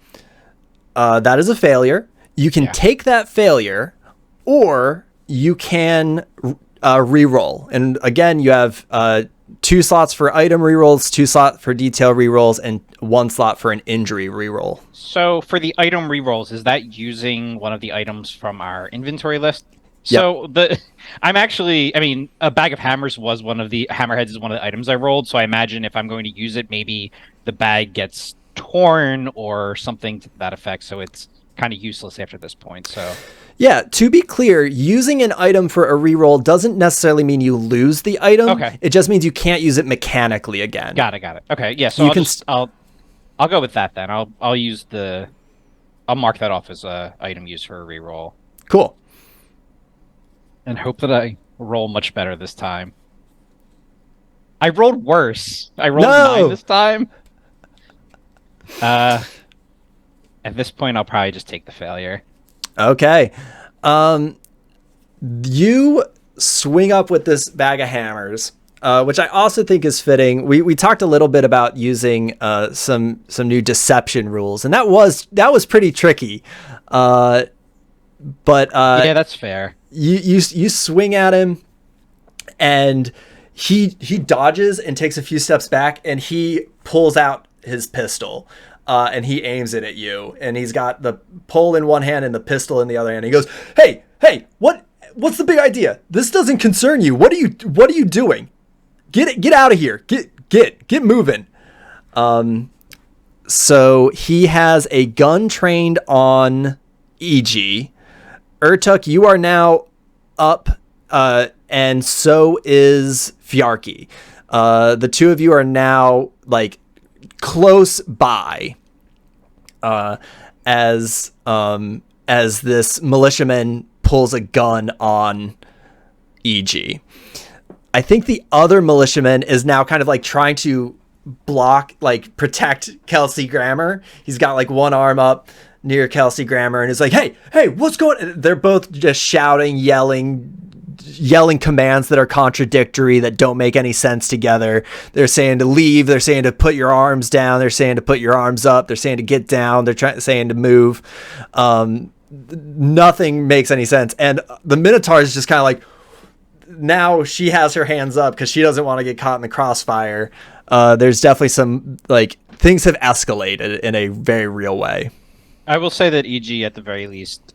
that is a failure. You can take that failure, or you can re-roll. And again, you have 2 slots for item rerolls, 2 slots for detail rerolls, and 1 slot for an injury reroll. So for the item rerolls, is that using one of the items from our inventory list? So I'm actually, I mean, a bag of hammers was one of the hammerheads is one of the items I rolled. So I imagine if I'm going to use it, maybe the bag gets torn or something to that effect. So it's kind of useless after this point. So Yeah, to be clear, using an item for a reroll doesn't necessarily mean you lose the item. Okay. It just means you can't use it mechanically again. got it. Okay, yeah. So I'll go with that then. I'll mark that off as a item used for a reroll Cool. and hope that I roll much better this time. I rolled worse. I rolled 9 this time. At this point, I'll probably just take the failure. Okay. You swing up with this bag of hammers, which I also think is fitting. We talked a little bit about using some new deception rules, and that was pretty tricky. But yeah, that's fair. You swing at him, and he dodges and takes a few steps back, and he pulls out his pistol. And he aims it at you, and he's got the pole in one hand and the pistol in the other hand. He goes, "Hey, what's the big idea? This doesn't concern you. What are you doing? Get out of here. Get moving." So he has a gun trained on EG. Urtuk, you are now up, and so is Fjarki. The two of you are now like close by, as this militiaman pulls a gun on EG. I think the other militiaman is now kind of like trying to protect Kelsey Grammer. He's got like one arm up near Kelsey Grammer and is like, hey, what's going on? They're both just shouting, yelling commands that are contradictory, that don't make any sense together. They're saying to leave. They're saying to put your arms down. They're saying to put your arms up. They're saying to get down. They're saying to move. Nothing makes any sense. And the Minotaur is just kind of like, now she has her hands up because she doesn't want to get caught in the crossfire. There's definitely some, like, things have escalated in a very real way. I will say that EG at the very least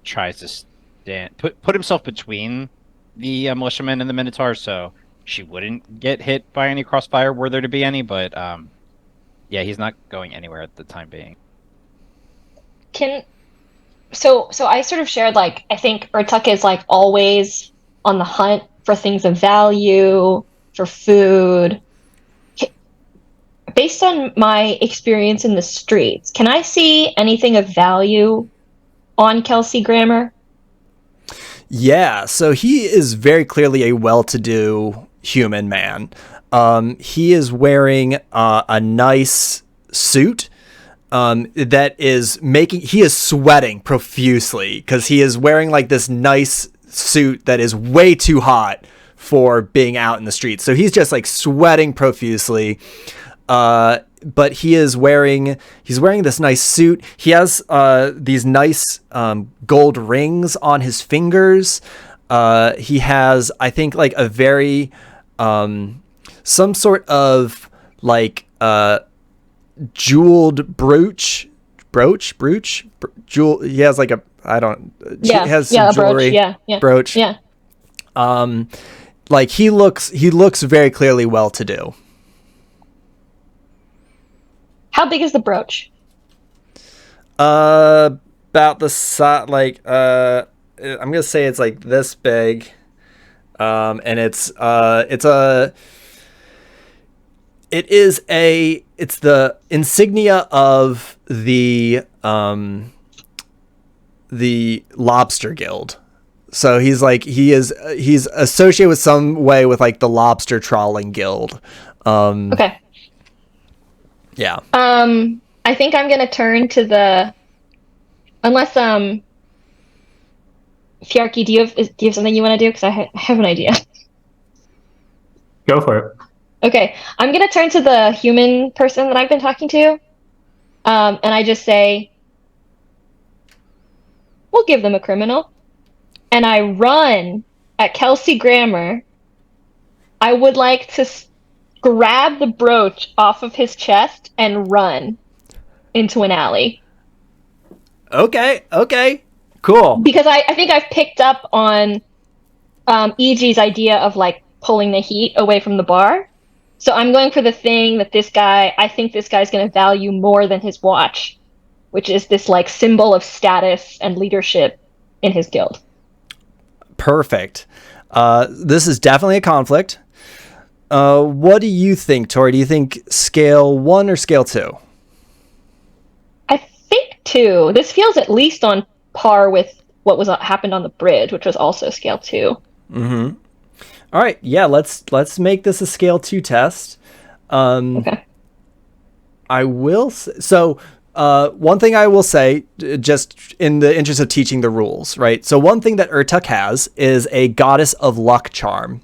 tries to put himself between the militiaman and the Minotaur, so she wouldn't get hit by any crossfire were there to be any. But yeah, he's not going anywhere at the time being. So I sort of shared, like, I think Urtuk is like always on the hunt for things of value, for food. Based on my experience in the streets, can I see anything of value on Kelsey Grammer? Yeah, so he is very clearly a well-to-do human man. He is wearing a nice suit that is he is sweating profusely because he is wearing like this nice suit that is way too hot for being out in the streets. So he's just like sweating profusely. But he's wearing this nice suit. He has these nice gold rings on his fingers. He has, I think, like a very some sort of like jeweled brooch. Jewel. He has like a he has some jewelry. Brooch. Yeah. Like he looks very clearly well to do. How big is the brooch? About the size, like I'm gonna say it's like this big, and it's the insignia of the Lobster Guild. So he's associated with some way with like the Lobster Trawling Guild. Okay. Yeah. I think I'm gonna turn to unless Fjarki, do you have something you want to do? Because I have an idea. Go for it. Okay, I'm gonna turn to the human person that I've been talking to, and I just say, "We'll give them a criminal," and I run at Kelsey Grammer. I would like to grab the brooch off of his chest and run into an alley. Okay. Cool. Because I think I've picked up on EG's idea of like pulling the heat away from the bar. So I'm going for the thing that I think this guy's going to value more than his watch, which is this like symbol of status and leadership in his guild. Perfect. This is definitely a conflict. What do you think, Tori? Do you think scale 1 or scale 2? I think 2. This feels at least on par with what was happened on the bridge, which was also scale 2. Mm-hmm. All right. Yeah, let's make this a scale 2 test. Okay. I will one thing I will say, just in the interest of teaching the rules, right? So one thing that Urtuk has is a Goddess of Luck charm.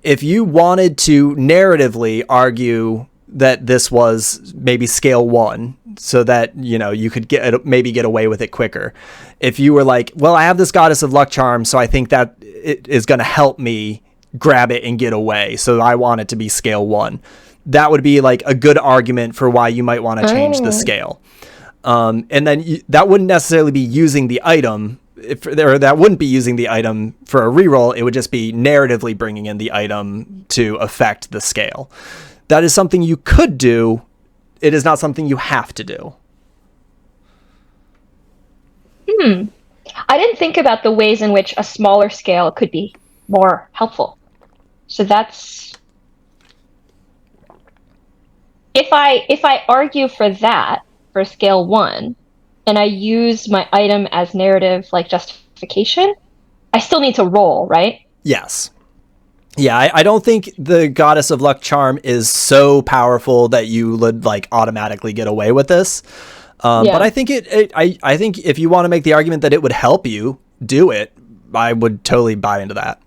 If you wanted to narratively argue that this was maybe scale 1 so that, you could maybe get away with it quicker. If you were like, well, I have this Goddess of Luck charm, so I think that it is going to help me grab it and get away. So I want it to be scale 1. That would be like a good argument for why you might want to change the scale. And then that wouldn't necessarily be using the item. That wouldn't be using the item for a reroll. It would just be narratively bringing in the item to affect the scale. That is something you could do. It is not something you have to do. I didn't think about the ways in which a smaller scale could be more helpful. So that's... If I argue for that, for scale 1, and I use my item as narrative like justification, I still need to roll, right? Yes. Yeah, I don't think the Goddess of Luck charm is so powerful that you would like automatically get away with this. But I think I think if you want to make the argument that it would help you do it, I would totally buy into that.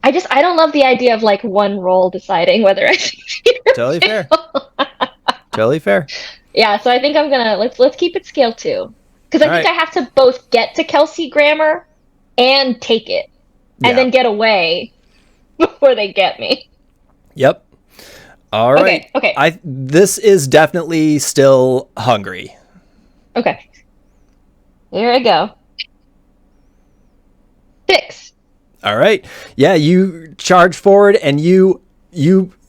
I don't love the idea of like one roll deciding whether I Totally fair. Totally fair. Yeah, so I think I'm gonna let's keep it scale 2. Because I think I have to both get to Kelsey Grammer and take it. And then get away before they get me. Yep. All right. Okay. This is definitely still hungry. Okay. Here I go. 6. All right. Yeah, you charge forward and you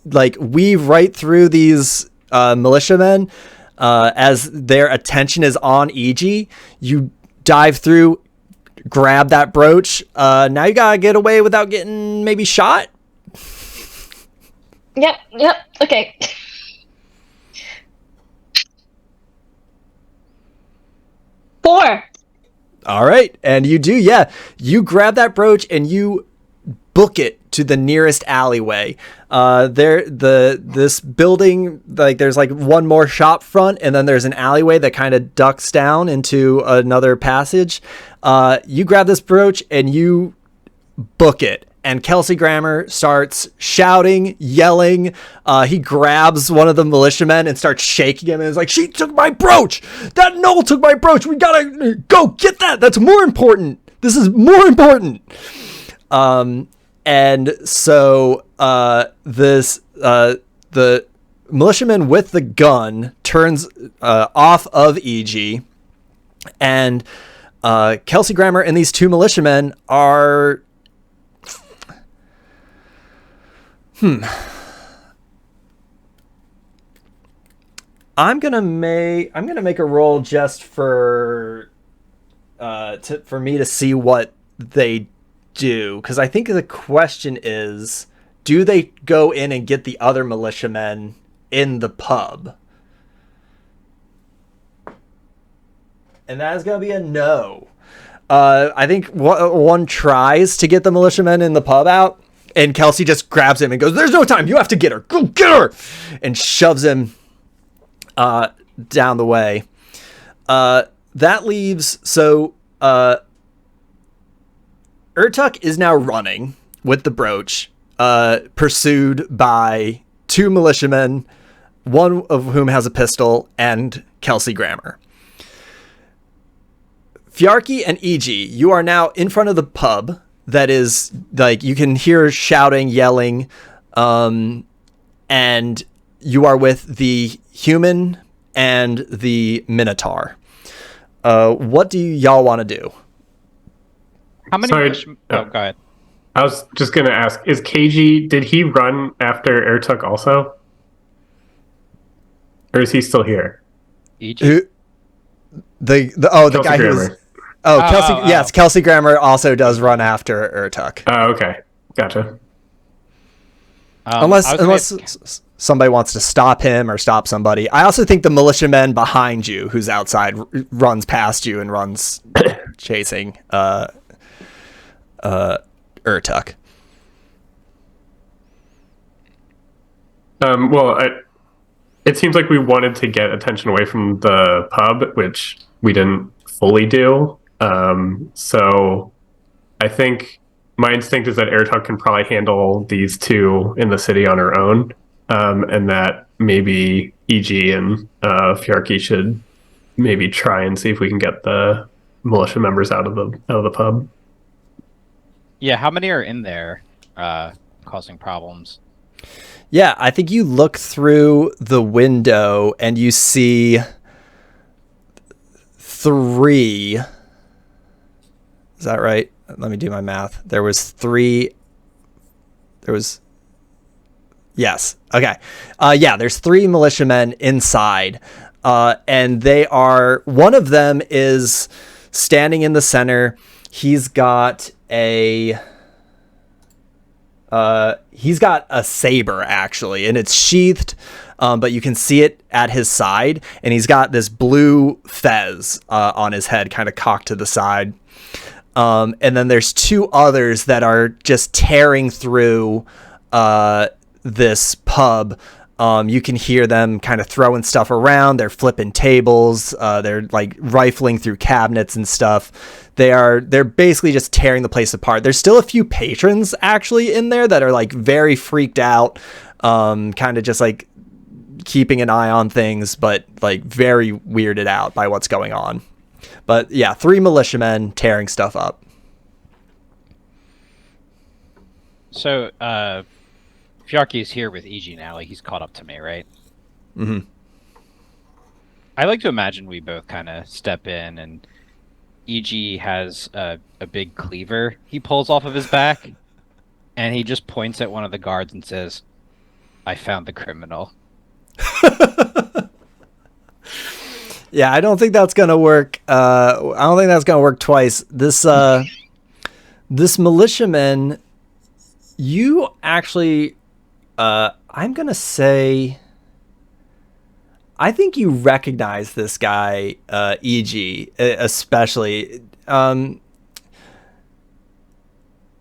like weave right through these militiamen as their attention is on EG. You dive through, grab that brooch. Now you gotta get away without getting maybe shot. Yep. Okay. Four. All right. And you do, yeah. You grab that brooch and you book it to the nearest alleyway. This building, like there's like one more shop front and then there's an alleyway that kind of ducks down into another passage. You grab this brooch and you book it. And Kelsey Grammer starts shouting, yelling. He grabs one of the militiamen and starts shaking him and is like, she took my brooch! That Gnoll took my brooch! We gotta go get that! That's more important! This is more important! And so the militiaman with the gun turns off of EG, and Kelsey Grammer and these two militiamen are... I'm gonna make a roll just for me to see what they do, because I think the question is, do they go in and get the other militiamen in the pub? And that is gonna be a no. I think one tries to get the militiamen in the pub out, and Kelsey just grabs him and goes, "There's no time. You have to get her. Go get her!" And shoves him down the way. That leaves... So, Urtuk is now running with the brooch, pursued by two militiamen, one of whom has a pistol, and Kelsey Grammer. Fjarki and EG, you are now in front of the pub. That is, like, you can hear shouting, yelling, and you are with the human and the minotaur. What do y'all want to do? How many Sorry, go ahead. I was just going to ask, is KG, did he run after Airtuck also? Or is he still here? EG? The Kelsey guy Grammer. who's Kelsey. Yes, Kelsey Grammer also does run after Airtuck. Oh, okay. Gotcha. Unless somebody wants to stop him or stop somebody. I also think the militiaman behind you who's outside runs past you and runs chasing Urtuk. Well, it seems like we wanted to get attention away from the pub, which we didn't fully do. So I think my instinct is that Airtuck can probably handle these two in the city on her own, and that maybe EG and Fjarki should maybe try and see if we can get the militia members out of the pub. Yeah, how many are in there causing problems? Yeah, I think you look through the window and you see 3. Is that right? Let me do my math. Yes. Okay. There's 3 militiamen inside. And one of them is standing in the center. He's got a saber actually, and it's sheathed, but you can see it at his side, and he's got this blue fez on his head, kind of cocked to the side. And then there's 2 others that are just tearing through this pub. You can hear them kind of throwing stuff around. They're flipping tables. They're like rifling through cabinets and stuff. They're basically just tearing the place apart. There's still a few patrons actually in there that are like very freaked out, kind of just like keeping an eye on things, but like very weirded out by what's going on. But yeah, 3 militiamen tearing stuff up. So, Fjarki's here with EG now. Like, he's caught up to me, right? Mm-hmm. I like to imagine we both kind of step in, and EG has a big cleaver he pulls off of his back, and he just points at one of the guards and says, "I found the criminal." Yeah, I don't think that's gonna work. I don't think that's gonna work twice. This militiaman, you actually, I'm gonna say, I think you recognize this guy, EG, especially.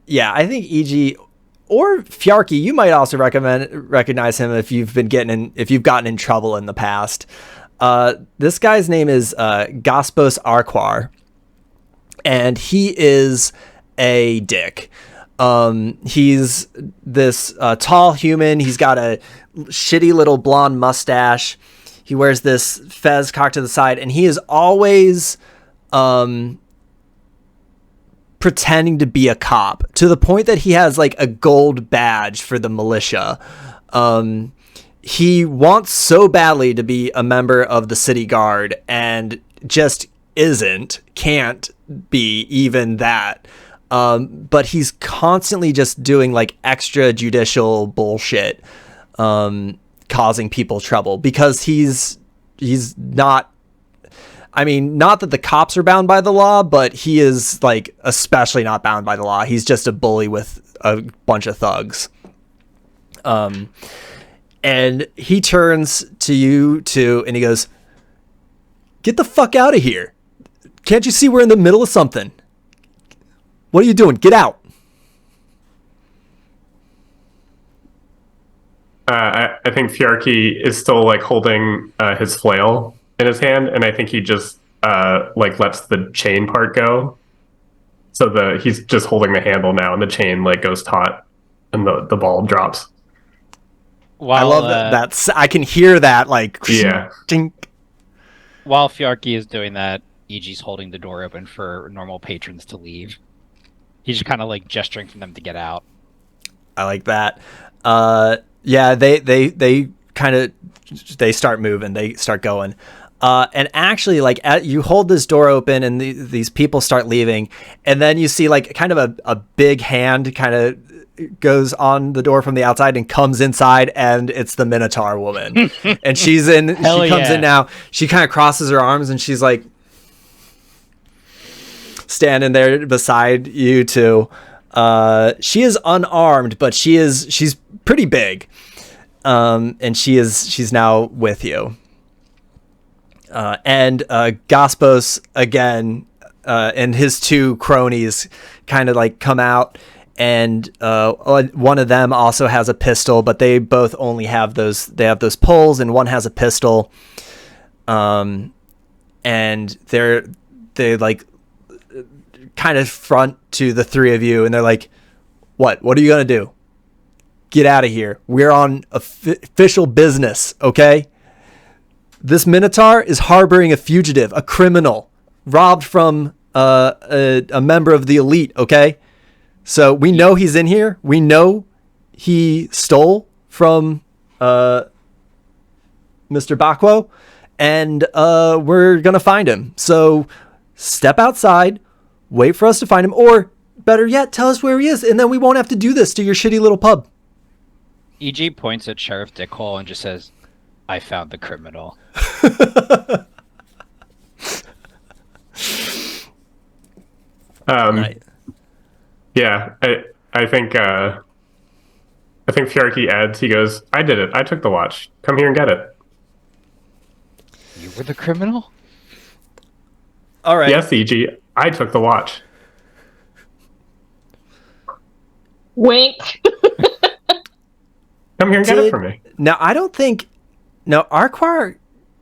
Yeah, I think EG or Fjarki, you might also recognize him if you've gotten in trouble in the past. This guy's name is Gaspos Arquar, and he is a dick. He's this tall human. He's got a shitty little blonde mustache. He wears this fez cocked to the side, and he is always pretending to be a cop, to the point that he has like a gold badge for the militia. He wants so badly to be a member of the city guard and just can't be even that. But he's constantly just doing like extrajudicial bullshit, causing people trouble because he's not, I mean, not that the cops are bound by the law, but he is like especially not bound by the law. He's just a bully with a bunch of thugs. And he turns to you two and he goes, "Get the fuck out of here. Can't you see we're in the middle of something? What are you doing? Get out." I think Fjarki is still like holding his flail in his hand, and I think he just like lets the chain part go. So he's just holding the handle now, and the chain like goes taut, and the ball drops. I love that. I can hear that like yeah. Tink. While Fjarki is doing that, EG's holding the door open for normal patrons to leave. He's just kind of like gesturing for them to get out. I like that. Yeah, they kind of, they start moving, they start going. And actually, like, you hold this door open and these people start leaving, and then you see like kind of a big hand kind of goes on the door from the outside and comes inside, and it's the Minotaur woman. And she's in, she comes in now, she kind of crosses her arms and she's like standing there beside you two. She is unarmed, but she's pretty big. And she's now with you. And Gaspos again, and his two cronies kind of like come out, and one of them also has a pistol, but they both only have those poles, and one has a pistol. And they like kind of front to the three of you, and they're like, what are you going to do? Get out of here. We're on official business. Okay. This Minotaur is harboring a fugitive, a criminal, robbed from a member of the elite, okay? So we know he's in here. We know he stole from Mr. Bakwo, and we're going to find him. So step outside, wait for us to find him, or better yet, tell us where he is, and then we won't have to do this to your shitty little pub. EG points at Sheriff Dickhole and just says, I found the criminal. Right. Yeah, I think Fjarki adds, he goes, I did it. I took the watch. Come here and get it. You were the criminal? All right. Yes, EG, I took the watch. Wink. Come here and get it for me. Now, I don't think... Now, Arquar,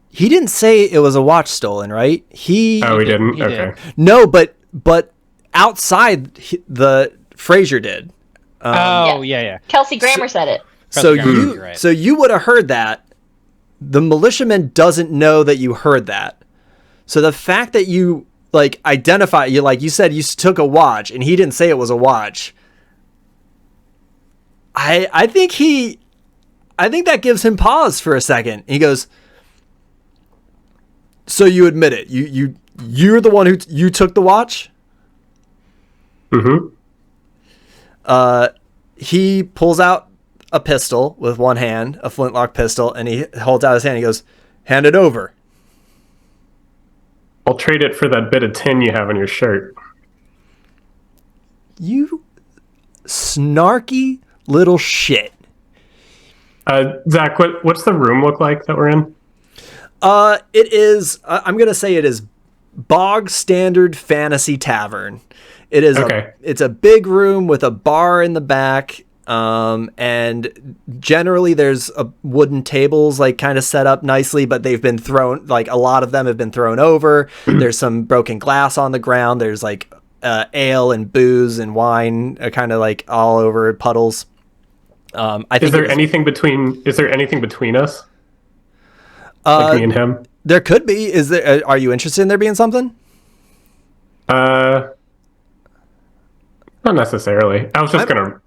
he didn't say it was a watch stolen, right? He didn't? He Okay. did. No, but outside, the Fraser did. Yeah. Kelsey Grammer said it. So Grammer, you, you're right. so you would have heard that. The militiaman doesn't know that you heard that. So the fact that you like identify, you said you took a watch, and he didn't say it was a watch. I think that gives him pause for a second. He goes, so you admit it? You're the one who took the watch? Mm-hmm. He pulls out a pistol with one hand, a flintlock pistol, and he holds out his hand. He goes, hand it over. I'll trade it for that bit of tin you have on your shirt. You snarky little shit. Zach, what's the room look like that we're in? It is, I'm going to say it is bog standard fantasy tavern. It is Okay. It's a big room with a bar in the back. And generally there's wooden tables like kind of set up nicely, but they've been thrown, like a lot of them have been thrown over. There's some broken glass on the ground. There's like ale and booze and wine kind of like all over puddles. I think Is there anything between us? Like me and him? there could be. Is there? Are you interested in there being something? Not necessarily. I was just gonna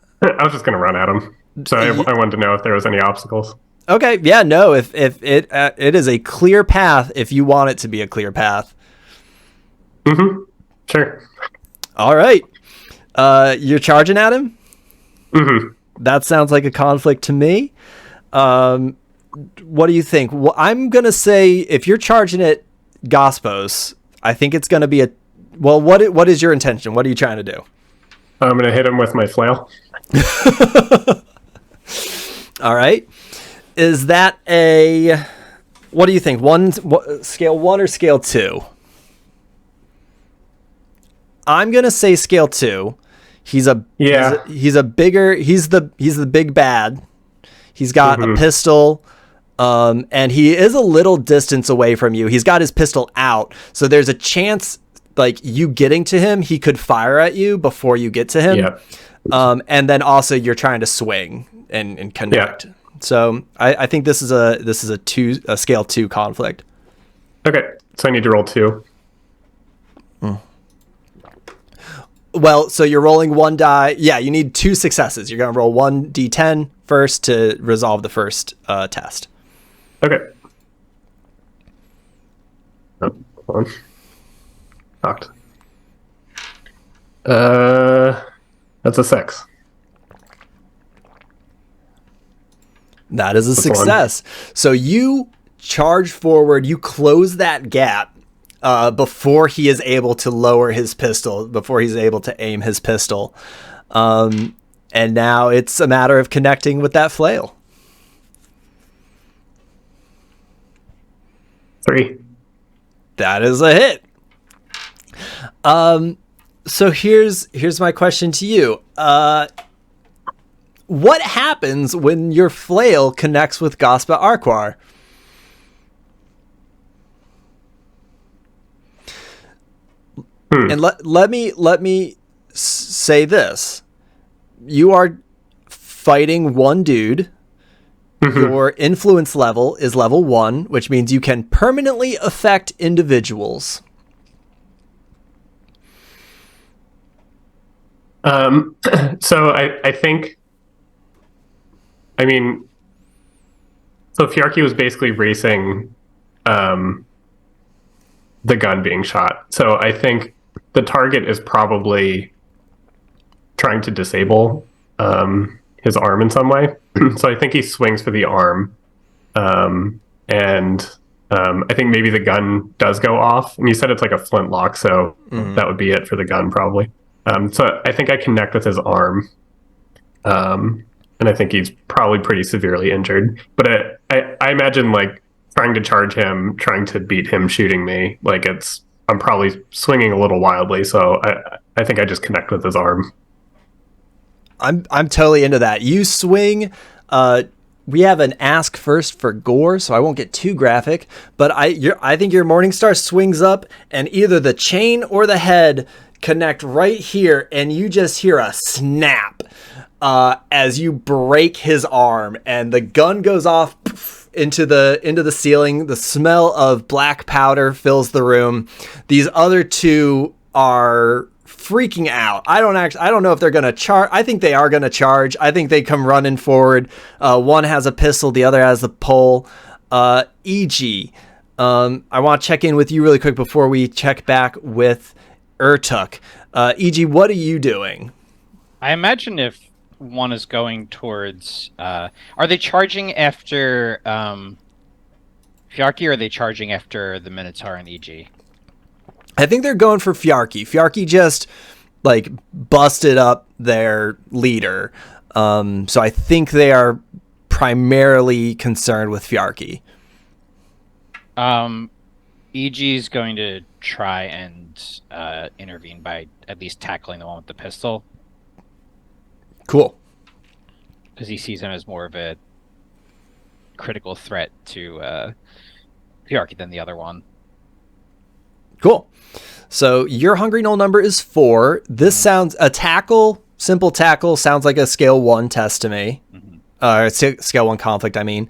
run at him. So I wanted to know if there was any obstacles. Okay. Yeah. No. If it is a clear path, if you want it to be a clear path. Mm-hmm. Sure. All right. You're charging at him? Mm-hmm. That sounds like a conflict to me. What do you think? Well, I'm going to say if you're charging at Gaspos, I think it's going to be well, what is your intention? What are you trying to do? I'm going to hit him with my flail. All right. Is that what do you think? Scale 1 or scale 2? I'm going to say scale 2. He's the big bad. He's got a pistol, and he is a little distance away from you. He's got his pistol out, so there's a chance, like you getting to him, he could fire at you before you get to him. Yep. And then also you're trying to swing and connect. Yeah. So I think this is a scale 2 conflict. Okay, so I need to roll 2. Well, so you're rolling one die. Yeah, you need 2 successes. You're going to roll 1d10 first to resolve the first test. Okay. Oh, hold on. Knocked. That's a 6. That is a That's success. So you charge forward, you close that gap before he is able to lower his pistol, before he's able to aim his pistol. And now it's a matter of connecting with that flail. 3. That is a hit. So here's my question to you. What happens when your flail connects with Gaspa Arquar? And let me say this. You are fighting one dude. Your influence level is level 1, which means you can permanently affect individuals. So I think, I mean, so Fjarki was basically racing the gun being shot. So I think the target is probably trying to disable his arm in some way. So I think he swings for the arm. And I think maybe the gun does go off. And you said it's like a flintlock, so that would be it for the gun probably. So I think I connect with his arm. And I think he's probably pretty severely injured. But I imagine like trying to charge him, trying to beat him shooting me, like I'm probably swinging a little wildly, so I think I just connect with his arm. I'm totally into that. You swing. We have an ask first for gore, so I won't get too graphic. But I think your Morningstar swings up, and either the chain or the head connect right here, and you just hear a snap as you break his arm, and the gun goes off into the ceiling. The smell of black powder fills the room. These other two are freaking out. I don't know if they're gonna charge. I think they are gonna charge. I think they come running forward. One has a pistol, the other has a pole. EG, I want to check in with you really quick before we check back with Urtuk. EG, what are you doing? I imagine if one is going towards, are they charging after Fjarki, or are they charging after the Minotaur and EG? I think they're going for Fjarki. Fjarki just like busted up their leader. So I think they are primarily concerned with Fjarki. EG is going to try and intervene by at least tackling the one with the pistol. Cool. Because he sees him as more of a critical threat to Fjarki than the other one. Cool. So your Hungry Gnoll number is 4. This sounds a tackle, simple tackle, sounds like a scale 1 test to me. Scale 1 conflict, I mean.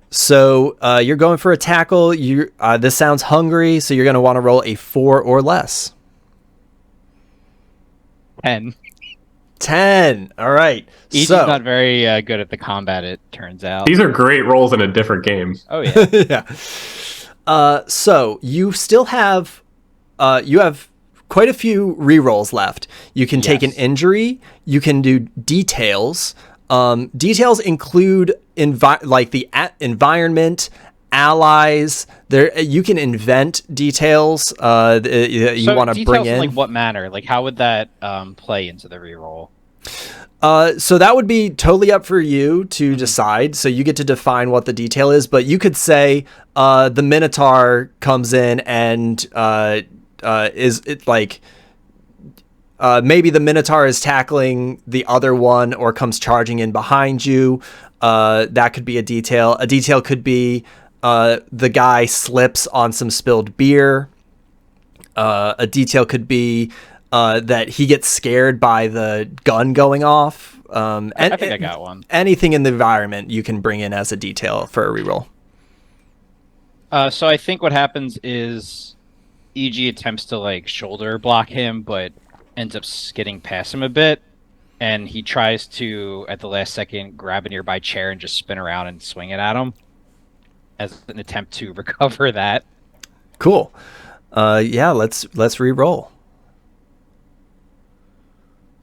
So you're going for a tackle. This sounds hungry, so you're going to want to roll a 4 or less. 10. 10. All right. EG's not very good at the combat, it turns out. These are great rolls in a different game. Oh, yeah. Yeah. So you still have you have quite a few rerolls left. You can take an injury. You can do details. Details include the environment, allies. There you can invent details. You want to bring in like what manner? Like how would that play into the reroll? So that would be totally up for you to decide. So you get to define what the detail is, but you could say the Minotaur comes in and is it like maybe the Minotaur is tackling the other one or comes charging in behind you. That could be a detail. A detail could be the guy slips on some spilled beer. A detail could be that he gets scared by the gun going off. I think I got one. Anything in the environment you can bring in as a detail for a reroll. So I think what happens is EG attempts to like shoulder block him, but ends up skidding past him a bit, and he tries to at the last second grab a nearby chair and just spin around and swing it at him. as an attempt to recover that. Cool. Yeah, let's re-roll.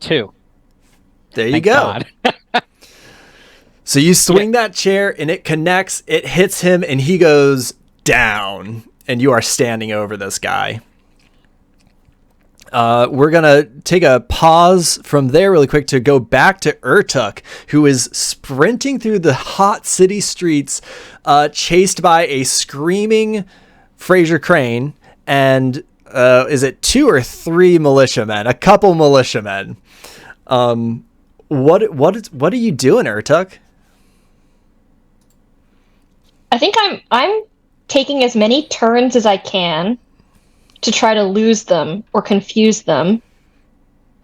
2. There you Thank go. God. So you swing that chair and it connects, it hits him and he goes down and you are standing over this guy. We're going to take a pause from there really quick to go back to Urtuk, who is sprinting through the hot city streets, chased by a screaming Fraser Crane and is it 2 or 3 militiamen? A couple militiamen. What are you doing, Urtuk? I think I'm taking as many turns as I can to try to lose them or confuse them.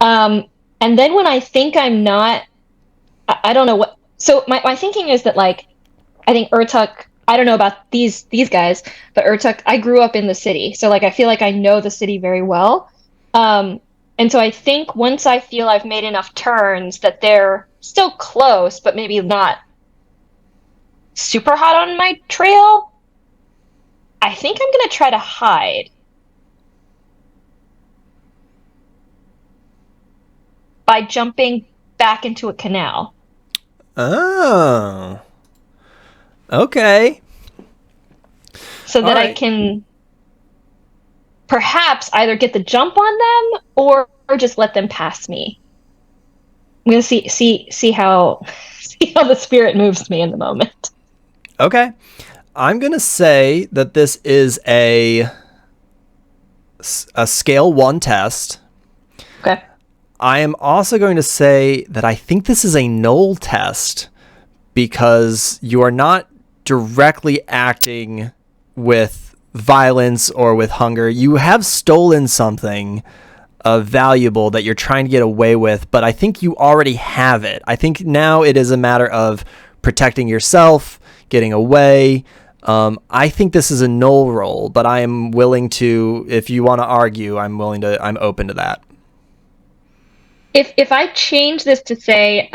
And then when I think I'm not, I don't know what. So my thinking is that, like, I think Urtuk, I don't know about these guys, but Urtuk, I grew up in the city. So, like, I feel like I know the city very well. And so I think once I feel I've made enough turns that they're still close, but maybe not super hot on my trail, I think I'm going to try to hide by jumping back into a canal. Oh. Okay. So that I can perhaps either get the jump on them or just let them pass me. I'm going to see how the spirit moves me in the moment. Okay. I'm going to say that this is a scale 1 test. Okay. I am also going to say that I think this is a null test because you are not directly acting with violence or with hunger. You have stolen something valuable that you're trying to get away with, but I think you already have it. I think now it is a matter of protecting yourself, getting away. I think this is a null roll, but I am willing to, if you want to argue, I'm open to that. If I change this to say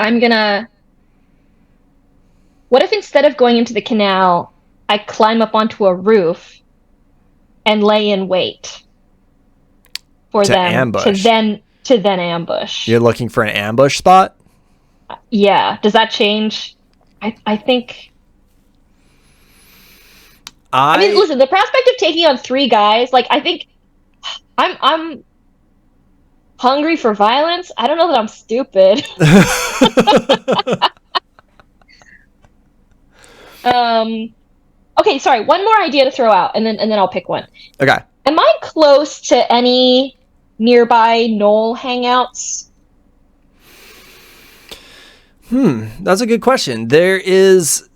what if instead of going into the canal, I climb up onto a roof and lay in wait for them ambush. to then ambush? You're looking for an ambush spot? Yeah. Does that change? I think. I mean, listen, the prospect of taking on 3 guys, like, I think I'm hungry for violence. I don't know that I'm stupid. Okay, sorry. One more idea to throw out, and then I'll pick one. Okay. Am I close to any nearby Gnoll hangouts? That's a good question.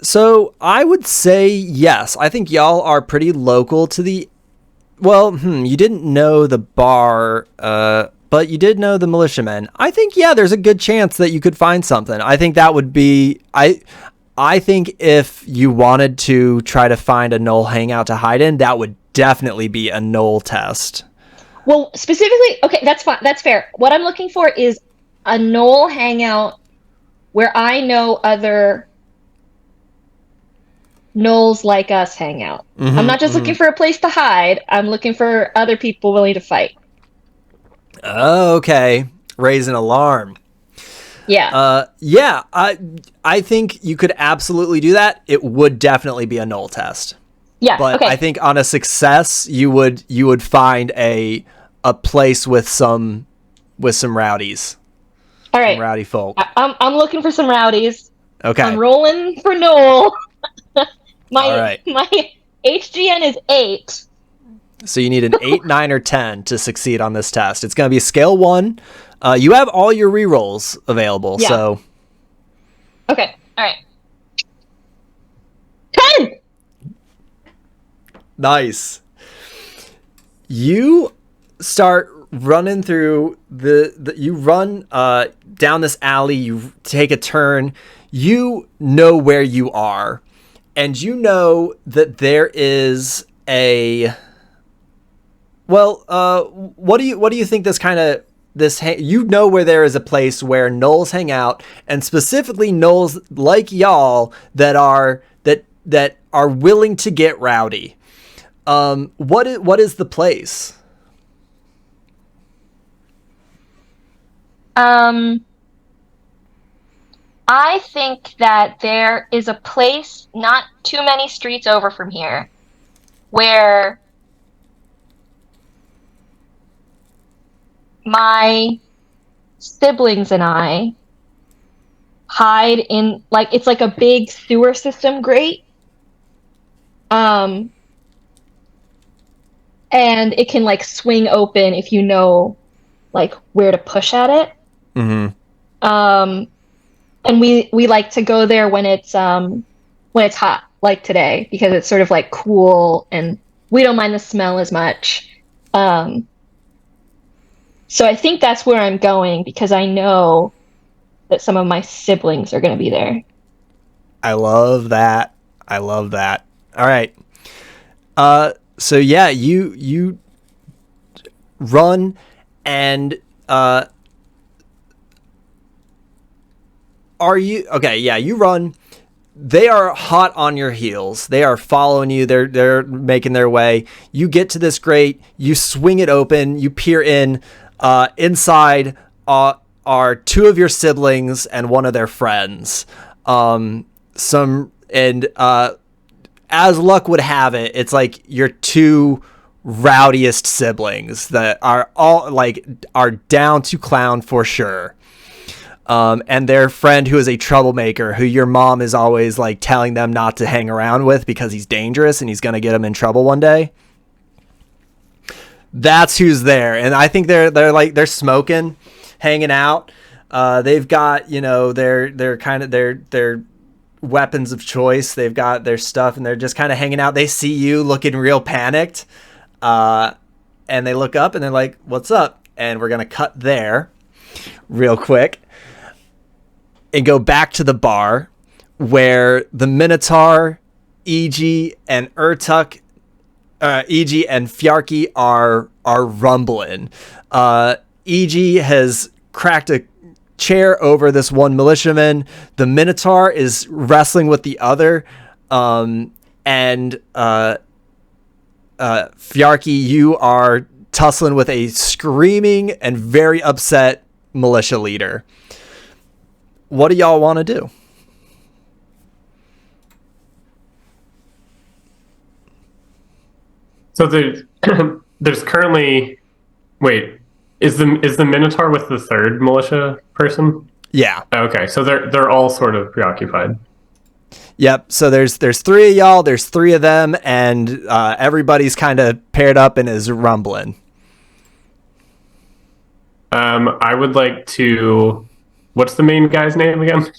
So I would say yes. I think y'all are pretty local to the, you didn't know the bar, but you did know the militiamen. I think, yeah, there's a good chance that you could find something. I think that would be, I think if you wanted to try to find a Gnoll hangout to hide in, that would definitely be a Gnoll test. Well, specifically, okay, that's fine. That's fair. What I'm looking for is a Gnoll hangout where I know other Gnolls like us hang out. I'm not just looking for a place to hide. I'm looking for other people willing to fight. Okay. Raise an alarm. Yeah. I think you could absolutely do that. It would definitely be a Gnoll test. Yeah. But okay. I think on a success, you would find a place with some rowdies. All right. Some rowdy folk. I'm looking for some rowdies. Okay. I'm rolling for Gnoll. All right. My HGN is 8. So you need an 8, 9, or 10 to succeed on this test. It's going to be scale 1. You have all your rerolls available. Yeah. So. Okay. All right. 10. Nice. You start running through you run down this alley, you take a turn, you know where you are, and you know that there is a what do you think you know where there is a place where Gnolls hang out, and specifically Gnolls like y'all that are are willing to get rowdy. What is the place? I think that there is a place not too many streets over from here where my siblings and I hide in, like, it's like a big sewer system grate. And it can like swing open if you know like where to push at it. Mm-hmm. And we like to go there when it's hot, like today, because it's sort of like cool and we don't mind the smell as much. So I think that's where I'm going because I know that some of my siblings are going to be there. I love that. I love that. All right. So yeah, you run and are you okay? Yeah, you run. They are hot on your heels. They are following you. They're making their way. You get to this grate. You swing it open. You peer in. Inside are two of your siblings and one of their friends. As luck would have it, it's like your two rowdiest siblings that are all like are down to clown for sure. And their friend who is a troublemaker, who your mom is always like telling them not to hang around with because he's dangerous and he's going to get them in trouble one day. That's who's there. And I think they're smoking, hanging out. They've got, their weapons of choice. They've got their stuff and they're just kind of hanging out. They see you looking real panicked. And they look up and they're like, "What's up?" And we're going to cut there real quick and go back to the bar where the Minotaur, EG, and Urtuk, EG and Fjarki are rumbling. EG has cracked a chair over this one militiaman. The Minotaur is wrestling with the other. And Fjarki, you are tussling with a screaming and very upset militia leader. What do y'all want to do? So there's currently, wait, is the Minotaur with the third militia person? Yeah. Okay, so they're all sort of preoccupied. Yep. So there's three of y'all, there's three of them, and everybody's kind of paired up and is rumbling. I would like to. What's the main guy's name again?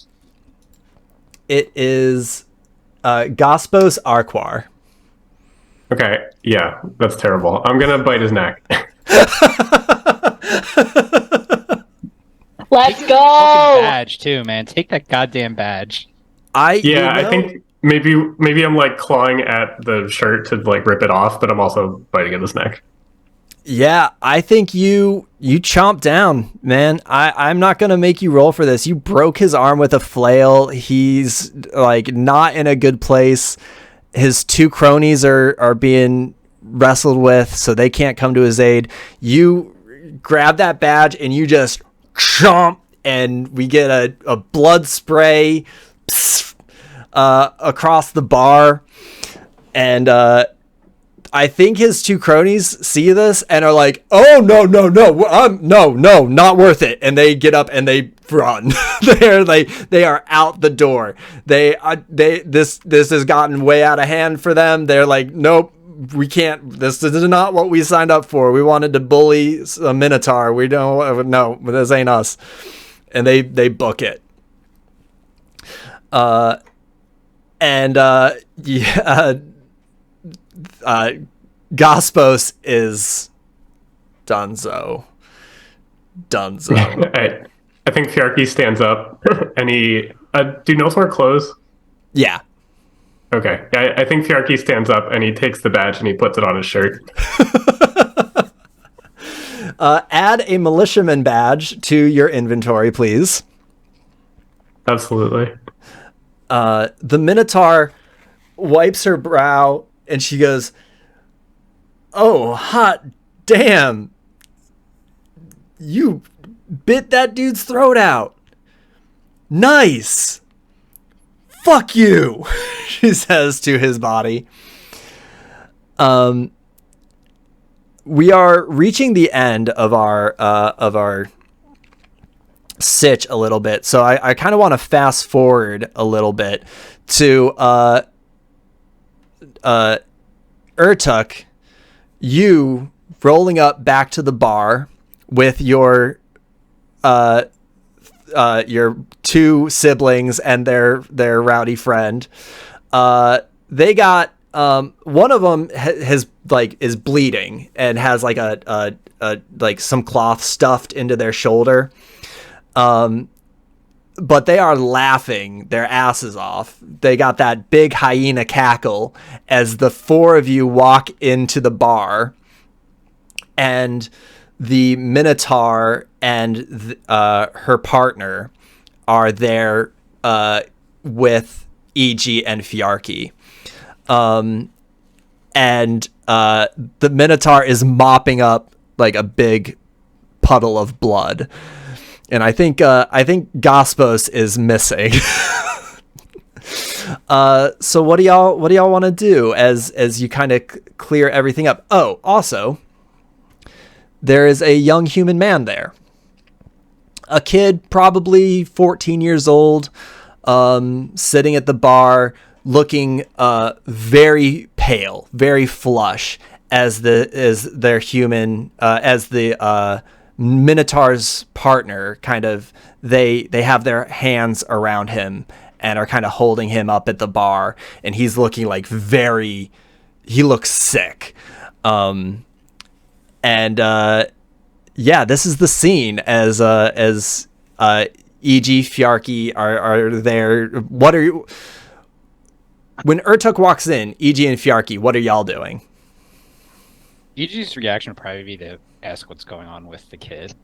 It is Gospos Arquar. Okay, yeah, that's terrible. I'm gonna bite his neck. Let's go! Fucking badge too, man. Take that goddamn badge. I think maybe I'm like clawing at the shirt to like rip it off, but I'm also biting at his neck. Yeah, I think you chomp down, man. I'm not going to make you roll for this. You broke his arm with a flail. He's like not in a good place. His two cronies are being wrestled with, so they can't come to his aid. You grab that badge and you just chomp, and we get a blood spray across the bar. And I think his two cronies see this and are like, "Oh no, not worth it!" And they get up and they run. They are out the door. This has gotten way out of hand for them. They're like, "Nope, we can't. This is not what we signed up for. We wanted to bully a Minotaur. We don't. No, this ain't us." And they book it. Gospos is Dunzo. I think Fjarki stands up and he do Gnoles wear clothes? Yeah. Okay. I think Fjarki stands up and he takes the badge and he puts it on his shirt. Add a militiaman badge to your inventory, please. Absolutely. The Minotaur wipes her brow and she goes, "Oh, hot damn. You bit that dude's throat out. Nice. Fuck you," she says to his body. We are reaching the end of our sitch a little bit, so I kind of want to fast forward a little bit to Urtuk, you rolling up back to the bar with your two siblings and their rowdy friend. They got one of them is bleeding and has like a some cloth stuffed into their shoulder. But they are laughing their asses off. They got that big hyena cackle as the four of you walk into the bar, and the Minotaur and her partner are there with E.G. and Fjarki. And the Minotaur is mopping up like a big puddle of blood. And I think Gospos is missing. So what do y'all want to do as you kind of clear everything up? Oh, also, there is a young human man there. A kid, probably 14 years old, sitting at the bar, looking very pale, very flush, as the Minotaur's partner kind of they have their hands around him and are kind of holding him up at the bar, and he's looking like he looks sick. This is the scene as E.G. Fjarki are there. What are you? When Urtuk walks in, E.G. and Fjarki, what are y'all doing? E.G.'s reaction would probably be to ask what's going on with the kid.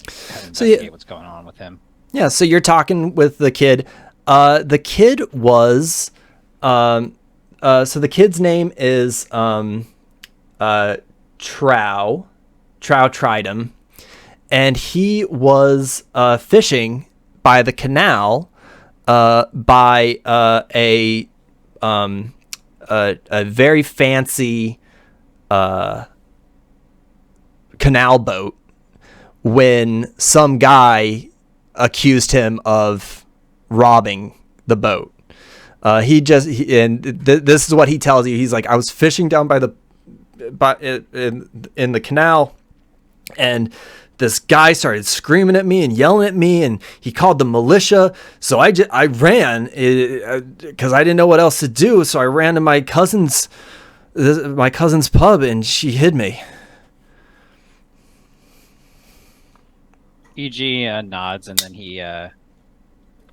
Kind of investigate what's going on with him. Yeah, so you're talking with the kid. The kid was so the kid's name is Trow Tridum, and he was fishing by the canal by a very fancy canal boat when some guy accused him of robbing the boat. This is what he tells you. He's like, I was fishing down in the canal, and this guy started screaming at me and yelling at me, and he called the militia. So I ran because I didn't know what else to do. So I ran to my cousin's pub, and she hid me. E.G. nods, and then he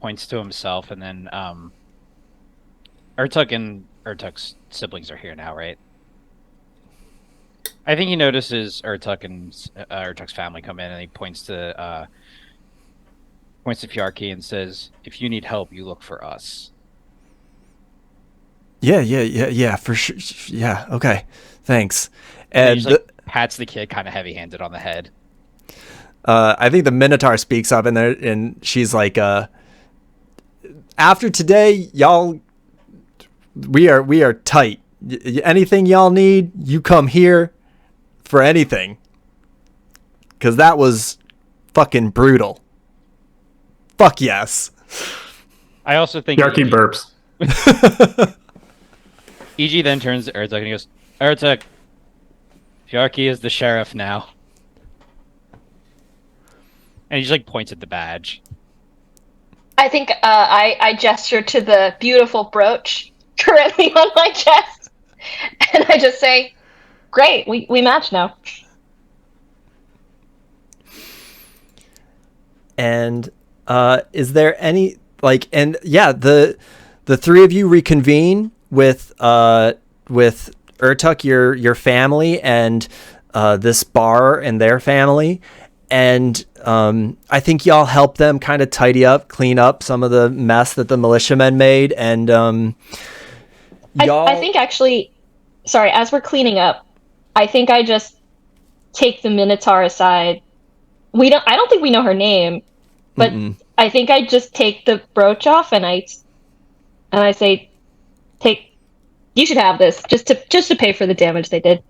points to himself, and then Urtuk and Urtuk's siblings are here now, right? I think he notices Urtuk and Urtuk's family come in, and he points to Fjarki and says, "If you need help, you look for us." Yeah, for sure. Yeah, okay, thanks. And he just, pats the kid kind of heavy-handed on the head. I think the Minotaur speaks up, and she's like, "After today, y'all, we are tight. Anything y'all need, you come here for anything. Because that was fucking brutal. Fuck yes." I also think Fjarki burps. E.G. then turns to Urtuk and he goes, "Urtuk, Fjarki is the sheriff now." And he just like points at the badge. I think I gesture to the beautiful brooch currently on my chest, and I just say, "Great, we match now." And is there any the three of you reconvene with Urtuk, your family, and this bar and their family, and I think y'all help them kind of tidy up, clean up some of the mess that the militiamen made, and I think actually, sorry, as we're cleaning up, I think I just take the Minotaur aside. I don't think we know her name, but Mm-mm. I think I just take the brooch off and I say, you should have this just to pay for the damage they did.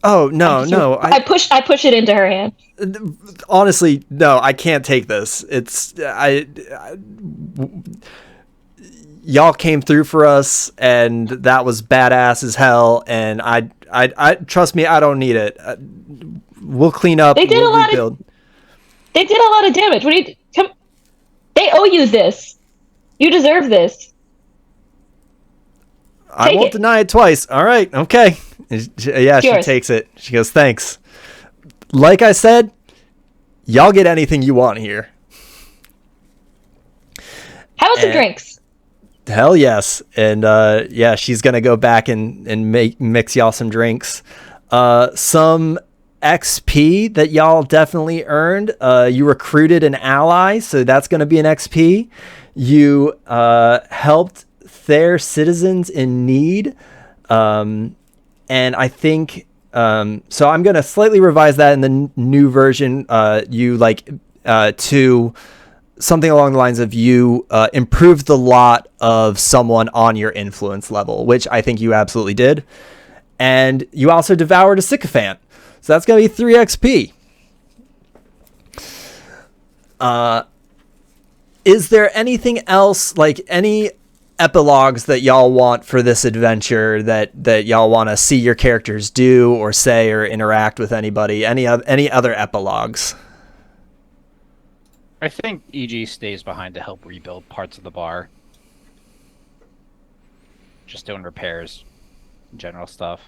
Oh no! I push it into her hand. Honestly, no, I can't take this. Y'all came through for us, and that was badass as hell. And I trust me, I don't need it. We'll clean up. We'll rebuild. They did a lot of damage. What do you come? They owe you this. You deserve this. I won't deny it twice. All right, okay. Yeah, she takes it. She goes, thanks. Like I said, y'all get anything you want here. How about some drinks? Hell yes. And yeah, she's going to go back and mix y'all some drinks. Some XP that y'all definitely earned. You recruited an ally, so that's going to be an XP. You helped their citizens in need. And I think, so I'm going to slightly revise that in the new version. You to something along the lines of you improved the lot of someone on your influence level, which I think you absolutely did. And you also devoured a sycophant. So that's going to be 3 XP. Is there anything else, like any epilogues that y'all want for this adventure that y'all want to see your characters do or say or interact with anybody? Any other epilogues? I think EG stays behind to help rebuild parts of the bar. Just doing repairs, general stuff.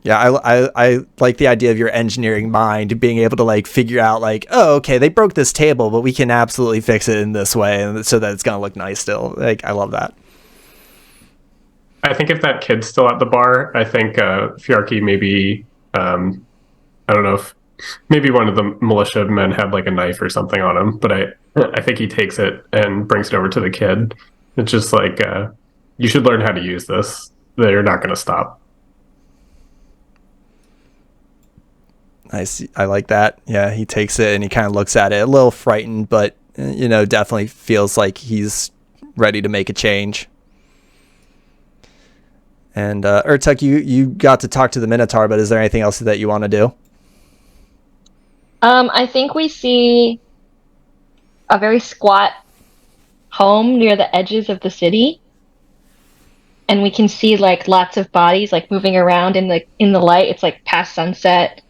Yeah, I like the idea of your engineering mind being able to like figure out like, oh, okay, they broke this table, but we can absolutely fix it in this way, and so that it's gonna look nice still. Like, I love that. I think if that kid's still at the bar, I think Fjarki maybe, I don't know if maybe one of the militia men had like a knife or something on him, but I think he takes it and brings it over to the kid. It's just like, you should learn how to use this. They're not going to stop. I like that. Yeah, he takes it and he kind of looks at it a little frightened, but definitely feels like he's ready to make a change. And Urtuk, you got to talk to the Minotaur, but is there anything else that you want to do? I think we see a very squat home near the edges of the city, and we can see like lots of bodies like moving around in the light. It's like past sunset.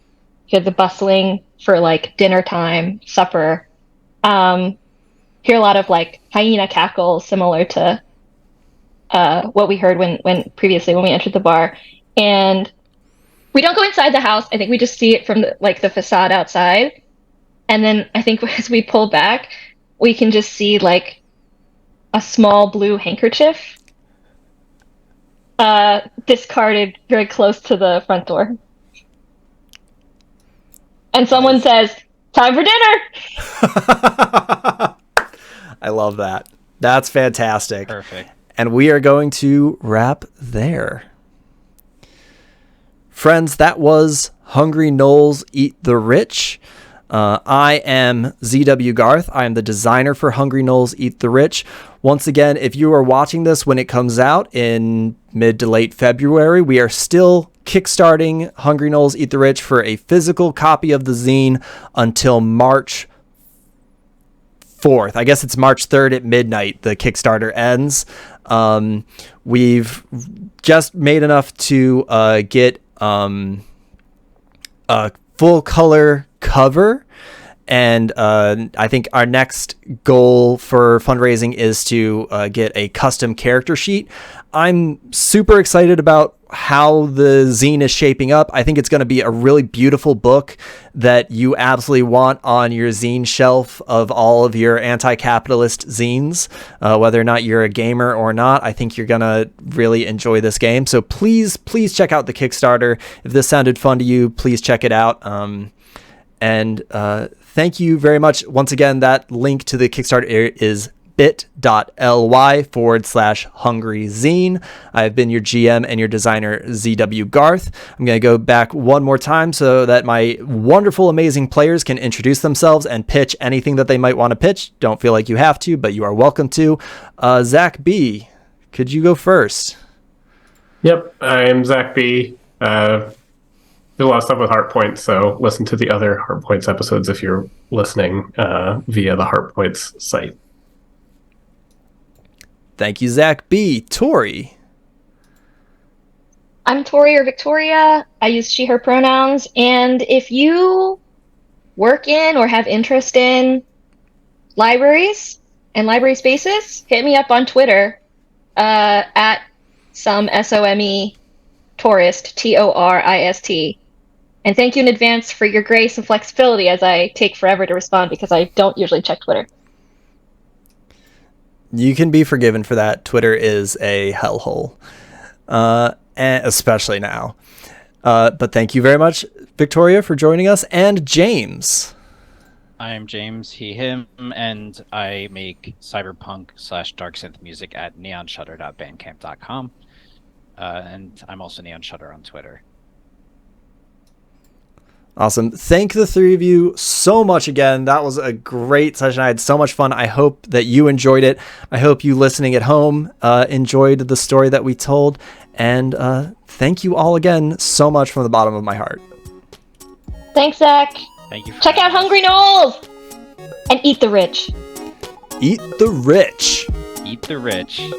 You have the bustling for like dinner time, supper. Hear a lot of like hyena cackles, similar to what we heard when previously when we entered the bar. And we don't go inside the house. I think we just see it from the facade outside. And then I think as we pull back, we can just see like a small blue handkerchief discarded very close to the front door. And someone says, "Time for dinner." I love that. That's fantastic. Perfect. And we are going to wrap there. Friends, that was Hungry Gnoles Eat the Rich. I am ZW Garth. I am the designer for Hungry Gnoles Eat the Rich. Once again, if you are watching this when it comes out in mid to late February, we are still kickstarting Hungry Gnoles Eat the Rich for a physical copy of the zine until March 4th. I guess it's March 3rd at midnight. The Kickstarter ends. We've just made enough to get a full color cover. And I think our next goal for fundraising is to get a custom character sheet. I'm super excited about how the zine is shaping up. I think it's going to be a really beautiful book that you absolutely want on your zine shelf of all of your anti-capitalist zines, whether or not you're a gamer or not. I think you're going to really enjoy this game. So please check out the Kickstarter. If this sounded fun to you, please check it out. And thank you very much. Once again, that link to the Kickstarter is bit.ly/hungryzine. I've been your GM and your designer, ZW Garth. I'm going to go back one more time so that my wonderful, amazing players can introduce themselves and pitch anything that they might want to pitch. Don't feel like you have to, but you are welcome to. Zach B., could you go first? Yep, I'm Zach B. Do a lot of stuff with Heart Points, so listen to the other Heart Points episodes if you're listening via the Heart Points site. Thank you, Zach B. Tori. I'm Tori or Victoria. I use she, her pronouns. And if you work in or have interest in libraries and library spaces, hit me up on Twitter at some SOME tourist, TORIST. And thank you in advance for your grace and flexibility as I take forever to respond because I don't usually check Twitter. You can be forgiven for that. Twitter is a hellhole, and especially now. But thank you very much, Victoria, for joining us, and James. I am James, he, him, and I make cyberpunk/dark synth music at neonshutter.bandcamp.com. And I'm also Neon Shutter on Twitter. Awesome. Thank the three of you so much again. That was a great session. I had so much fun. I hope that you enjoyed it. I hope you listening at home enjoyed the story that we told. And thank you all again so much from the bottom of my heart. Thanks, Zach. Thank you. Check out Hungry Gnoles and Eat the Rich. Eat the Rich. Eat the Rich.